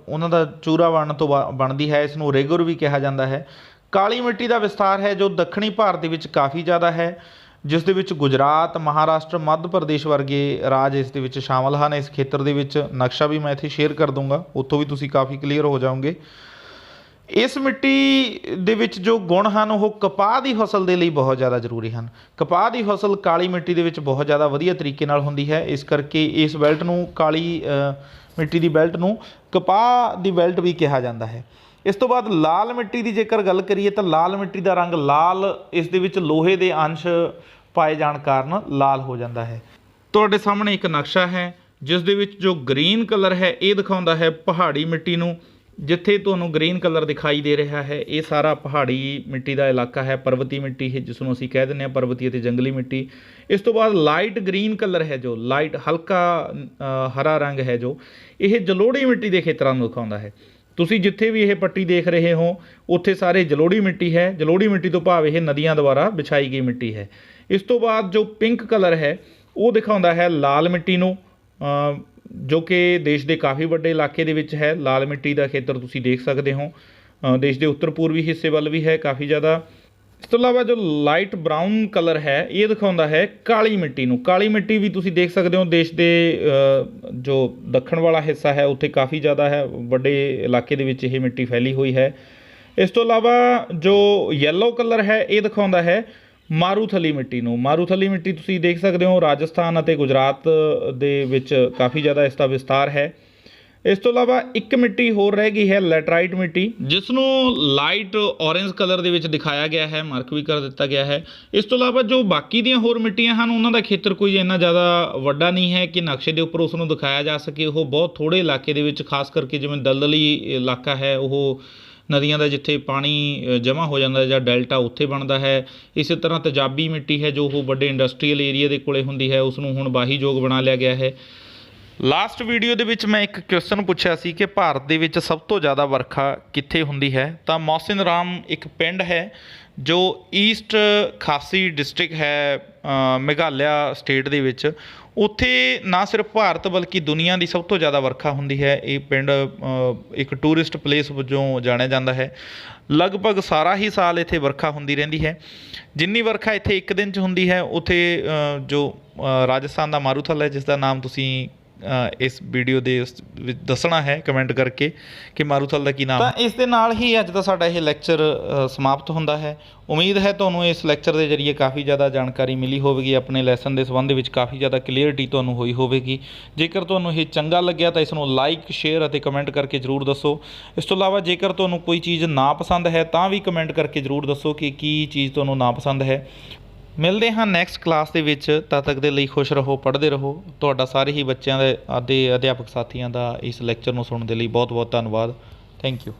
ਉਹਨਾਂ ਦਾ ਚੂਰਾ ਬਣਨ ਤੋਂ ਬਣਦੀ ਹੈ, ਇਸ ਨੂੰ ਰੇਗੁਰ ਵੀ ਕਿਹਾ ਜਾਂਦਾ ਹੈ। ਕਾਲੀ ਮਿੱਟੀ ਦਾ ਵਿਸਥਾਰ ਹੈ ਜੋ ਦੱਖਣੀ ਭਾਰਤ ਦੇ ਵਿੱਚ ਕਾਫੀ ਜ਼ਿਆਦਾ ਹੈ, ਜਿਸ ਦੇ ਵਿੱਚ ਗੁਜਰਾਤ, ਮਹਾਰਾਸ਼ਟਰ, ਮੱਧ ਪ੍ਰਦੇਸ਼ ਵਰਗੇ ਰਾਜ ਇਸ ਦੇ ਵਿੱਚ ਸ਼ਾਮਲ ਹਨ। ਇਸ ਖੇਤਰ ਦੇ ਵਿੱਚ ਨਕਸ਼ਾ ਵੀ ਮੈਂ ਇੱਥੇ ਸ਼ੇਅਰ ਕਰ ਦੂੰਗਾ, ਉੱਥੋਂ ਵੀ ਤੁਸੀਂ ਕਾਫੀ ਕਲੀਅਰ ਹੋ ਜਾਓਗੇ। ਇਸ ਮਿੱਟੀ ਦੇ ਵਿੱਚ ਜੋ ਗੁਣ ਹਨ ਉਹ ਕਪਾਹ ਦੀ ਫਸਲ ਦੇ ਲਈ ਬਹੁਤ ਜ਼ਿਆਦਾ ਜ਼ਰੂਰੀ ਹਨ। ਕਪਾਹ ਦੀ ਫਸਲ ਕਾਲੀ ਮਿੱਟੀ ਦੇ ਵਿੱਚ ਬਹੁਤ ਜ਼ਿਆਦਾ ਵਧੀਆ ਤਰੀਕੇ ਨਾਲ ਹੁੰਦੀ ਹੈ। ਇਸ ਕਰਕੇ ਇਸ ਬੈਲਟ ਨੂੰ, ਕਾਲੀ ਮਿੱਟੀ ਦੀ ਬੈਲਟ ਨੂੰ ਕਪਾਹ ਦੀ ਬੈਲਟ ਵੀ ਕਿਹਾ ਜਾਂਦਾ ਹੈ। ਇਸ ਤੋਂ ਬਾਅਦ ਲਾਲ ਮਿੱਟੀ ਦੀ ਜੇਕਰ ਗੱਲ ਕਰੀਏ ਤਾਂ ਲਾਲ ਮਿੱਟੀ ਦਾ ਰੰਗ ਲਾਲ, ਇਸ ਦੇ ਵਿੱਚ ਲੋਹੇ ਦੇ ਅੰਸ਼ ਪਾਏ ਜਾਣ ਕਾਰਨ ਲਾਲ ਹੋ ਜਾਂਦਾ ਹੈ। ਤੁਹਾਡੇ ਸਾਹਮਣੇ ਇੱਕ ਨਕਸ਼ਾ ਹੈ ਜਿਸ ਦੇ ਵਿੱਚ ਜੋ ਗ੍ਰੀਨ ਕਲਰ ਹੈ ਇਹ ਦਿਖਾਉਂਦਾ ਹੈ ਪਹਾੜੀ ਮਿੱਟੀ ਨੂੰ। ਜਿੱਥੇ ਤੁਹਾਨੂੰ ਗ੍ਰੀਨ ਕਲਰ ਦਿਖਾਈ ਦੇ ਰਿਹਾ ਹੈ ਇਹ ਸਾਰਾ ਪਹਾੜੀ ਮਿੱਟੀ ਦਾ ਇਲਾਕਾ ਹੈ, ਪਰਬਤੀ ਮਿੱਟੀ ਹੈ ਜਿਸ ਨੂੰ ਅਸੀਂ ਕਹਿ ਦਿੰਦੇ ਹਾਂ ਪਰਬਤੀ ਅਤੇ ਜੰਗਲੀ ਮਿੱਟੀ। ਇਸ ਤੋਂ ਬਾਅਦ ਲਾਈਟ ਗ੍ਰੀਨ ਕਲਰ ਹੈ, ਜੋ ਲਾਈਟ ਹਲਕਾ ਹਰਾ ਰੰਗ ਹੈ, ਜੋ ਇਹ ਜਲੋੜੀ ਮਿੱਟੀ ਦੇ ਖੇਤਰਾਂ ਨੂੰ ਦਿਖਾਉਂਦਾ ਹੈ। ਤੁਸੀਂ ਜਿੱਥੇ ਵੀ ਇਹ ਪੱਟੀ ਦੇਖ ਰਹੇ ਹੋ ਉੱਥੇ ਸਾਰੇ ਜਲੋੜੀ ਮਿੱਟੀ ਹੈ। ਜਲੋੜੀ ਮਿੱਟੀ ਤੋਂ ਭਾਵ ਇਹ ਨਦੀਆਂ ਦੁਆਰਾ ਵਿਛਾਈ ਗਈ ਮਿੱਟੀ ਹੈ। ਇਸ ਤੋਂ ਬਾਅਦ ਜੋ ਪਿੰਕ ਕਲਰ ਹੈ ਉਹ ਦਿਖਾਉਂਦਾ ਹੈ ਲਾਲ ਮਿੱਟੀ ਨੂੰ, ਜੋ ਕਿ ਦੇਸ਼ ਦੇ ਕਾਫੀ ਵੱਡੇ ਇਲਾਕੇ ਦੇ ਵਿੱਚ ਹੈ। ਲਾਲ ਮਿੱਟੀ ਦਾ ਖੇਤਰ ਤੁਸੀਂ ਦੇਖ ਸਕਦੇ ਹੋ, ਦੇਸ਼ ਦੇ ਉੱਤਰ ਪੂਰਬੀ ਹਿੱਸੇ ਵੱਲ ਵੀ ਹੈ ਕਾਫੀ ਜ਼ਿਆਦਾ। ਇਸ ਤੋਂ ਇਲਾਵਾ ਜੋ ਲਾਈਟ ਬਰਾਊਨ ਕਲਰ ਹੈ ਇਹ ਦਿਖਾਉਂਦਾ ਹੈ ਕਾਲੀ ਮਿੱਟੀ ਨੂੰ। ਕਾਲੀ ਮਿੱਟੀ ਵੀ ਤੁਸੀਂ ਦੇਖ ਸਕਦੇ ਹੋ ਦੇਸ਼ ਦੇ ਜੋ ਦੱਖਣ ਵਾਲਾ ਹਿੱਸਾ ਹੈ ਉੱਥੇ ਕਾਫੀ ਜ਼ਿਆਦਾ ਹੈ, ਵੱਡੇ ਇਲਾਕੇ ਦੇ ਵਿੱਚ ਇਹ ਮਿੱਟੀ ਫੈਲੀ ਹੋਈ ਹੈ। ਇਸ ਤੋਂ ਇਲਾਵਾ ਜੋ ਯੈਲੋ ਕਲਰ ਹੈ ਇਹ ਦਿਖਾਉਂਦਾ ਹੈ ਮਾਰੂਥਲੀ ਮਿੱਟੀ ਨੂੰ। ਮਾਰੂਥਲੀ ਮਿੱਟੀ ਤੁਸੀਂ ਦੇਖ ਸਕਦੇ ਹੋ ਰਾਜਸਥਾਨ ਅਤੇ ਗੁਜਰਾਤ ਦੇ ਵਿੱਚ ਕਾਫੀ ਜ਼ਿਆਦਾ ਇਸ ਦਾ ਵਿਸਤਾਰ ਹੈ। ਇਸ ਤੋਂ ਇਲਾਵਾ ਇੱਕ ਮਿੱਟੀ ਹੋਰ ਰਹਿ ਗਈ ਹੈ ਲੈਟਰਾਈਟ ਮਿੱਟੀ, ਜਿਸ ਨੂੰ ਲਾਈਟ ਔਰੇਂਜ ਕਲਰ ਦੇ ਵਿੱਚ ਦਿਖਾਇਆ ਗਿਆ ਹੈ, ਮਾਰਕ ਵੀ ਕਰ ਦਿੱਤਾ ਗਿਆ ਹੈ। ਇਸ ਤੋਂ ਇਲਾਵਾ ਜੋ ਬਾਕੀ ਦੀਆਂ ਹੋਰ ਮਿੱਟੀਆਂ ਹਨ ਉਹਨਾਂ ਦਾ ਖੇਤਰ ਕੋਈ ਇੰਨਾ ਜ਼ਿਆਦਾ ਵੱਡਾ ਨਹੀਂ ਹੈ ਕਿ ਨਕਸ਼ੇ ਦੇ ਉੱਪਰ ਉਸ ਨੂੰ ਦਿਖਾਇਆ ਜਾ ਸਕੇ। ਉਹ ਬਹੁਤ ਥੋੜ੍ਹੇ ਇਲਾਕੇ ਦੇ ਵਿੱਚ, ਖਾਸ ਕਰਕੇ ਜਿਵੇਂ ਦਲਦਲੀ ਇਲਾਕਾ ਹੈ, ਉਹ ਨਦੀਆਂ ਦਾ ਜਿੱਥੇ ਪਾਣੀ ਜਮ੍ਹਾਂ ਹੋ ਜਾਂਦਾ ਜਾਂ ਡੈਲਟਾ ਉੱਥੇ ਬਣਦਾ ਹੈ। ਇਸੇ ਤਰ੍ਹਾਂ ਤੇਜ਼ਾਬੀ ਮਿੱਟੀ ਹੈ ਜੋ ਉਹ ਵੱਡੇ ਇੰਡਸਟਰੀਅਲ ਏਰੀਆ ਦੇ ਕੋਲੇ ਹੁੰਦੀ ਹੈ, ਉਸ ਨੂੰ ਹੁਣ ਵਾਹੀਯੋਗ ਬਣਾ ਲਿਆ ਗਿਆ ਹੈ। ਲਾਸਟ ਵੀਡੀਓ ਦੇ ਵਿੱਚ ਮੈਂ ਇੱਕ ਕੁਐਸਚਨ ਪੁੱਛਿਆ ਸੀ ਕਿ ਭਾਰਤ ਦੇ ਵਿੱਚ ਸਭ ਤੋਂ ਜ਼ਿਆਦਾ ਵਰਖਾ ਕਿੱਥੇ ਹੁੰਦੀ ਹੈ, ਤਾਂ ਮੌਸਿਨ ਰਾਮ ਇੱਕ ਪਿੰਡ ਹੈ ਜੋ ਈਸਟ ਖਾਸੀ ਡਿਸਟ੍ਰਿਕਟ ਹੈ ਮੇਘਾਲਿਆ ਸਟੇਟ ਦੇ ਵਿੱਚ। ਉੱਥੇ ਨਾ ਸਿਰਫ ਭਾਰਤ ਬਲਕਿ ਦੁਨੀਆ ਦੀ ਸਭ ਤੋਂ ਜ਼ਿਆਦਾ ਵਰਖਾ ਹੁੰਦੀ ਹੈ। ਇਹ ਪਿੰਡ ਇੱਕ ਟੂਰਿਸਟ ਪਲੇਸ ਵਜੋਂ ਜਾਣਿਆ ਜਾਂਦਾ ਹੈ। ਲਗਭਗ ਸਾਰਾ ਹੀ ਸਾਲ ਇੱਥੇ ਵਰਖਾ ਹੁੰਦੀ ਰਹਿੰਦੀ ਹੈ। ਜਿੰਨੀ ਵਰਖਾ ਇੱਥੇ ਇੱਕ ਦਿਨ 'ਚ ਹੁੰਦੀ ਹੈ ਉੱਥੇ ਜੋ ਰਾਜਸਥਾਨ ਦਾ ਮਾਰੂਥਲ ਹੈ, ਜਿਸ ਦਾ ਨਾਮ ਤੁਸੀਂ ਇਸ ਵੀਡੀਓ ਦੇ ਵਿੱਚ ਦੱਸਣਾ ਹੈ ਕਮੈਂਟ ਕਰਕੇ ਕਿ ਮਾਰੂਥਲ ਦਾ ਕੀ ਨਾਮ ਹੈ। ਤਾਂ ਇਸ ਦੇ ਨਾਲ ਹੀ ਅੱਜ ਦਾ ਸਾਡਾ ਇਹ ਲੈਕਚਰ ਸਮਾਪਤ ਹੁੰਦਾ ਹੈ। ਉਮੀਦ ਹੈ ਤੁਹਾਨੂੰ ਇਸ ਲੈਕਚਰ ਦੇ ਜ਼ਰੀਏ ਕਾਫੀ ਜ਼ਿਆਦਾ ਜਾਣਕਾਰੀ ਮਿਲੀ ਹੋਵੇਗੀ, ਆਪਣੇ ਲੈਸਨ ਦੇ ਸੰਬੰਧ ਵਿੱਚ ਕਾਫੀ ਜ਼ਿਆਦਾ ਕਲੀਅਰਟੀ ਤੁਹਾਨੂੰ ਹੋਈ ਹੋਵੇਗੀ। ਜੇਕਰ ਤੁਹਾਨੂੰ ਇਹ ਚੰਗਾ ਲੱਗਿਆ ਤਾਂ ਇਸ ਨੂੰ ਲਾਈਕ, ਸ਼ੇਅਰ ਅਤੇ ਕਮੈਂਟ ਕਰਕੇ ਜ਼ਰੂਰ ਦੱਸੋ। ਇਸ ਤੋਂ ਇਲਾਵਾ ਜੇਕਰ ਤੁਹਾਨੂੰ ਕੋਈ ਚੀਜ਼ ਨਾ ਪਸੰਦ ਹੈ ਤਾਂ ਵੀ ਕਮੈਂਟ ਕਰਕੇ ਜ਼ਰੂਰ ਦੱਸੋ ਕਿ ਕੀ ਚੀਜ਼ ਤੁਹਾਨੂੰ ਨਾ ਪਸੰਦ ਹੈ। ਮਿਲਦੇ ਹਾਂ ਨੈਕਸਟ ਕਲਾਸ ਦੇ ਵਿੱਚ, ਤਦ ਤੱਕ ਦੇ ਲਈ ਖੁਸ਼ ਰਹੋ, ਪੜ੍ਹਦੇ ਰਹੋ। ਤੁਹਾਡਾ ਸਾਰੇ ਹੀ ਬੱਚਿਆਂ ਦੇ ਅਧਿਆਪਕ ਸਾਥੀਆਂ ਦਾ ਇਸ ਲੈਕਚਰ ਨੂੰ ਸੁਣਨ ਦੇ ਲਈ ਬਹੁਤ ਬਹੁਤ ਧੰਨਵਾਦ। Thank you.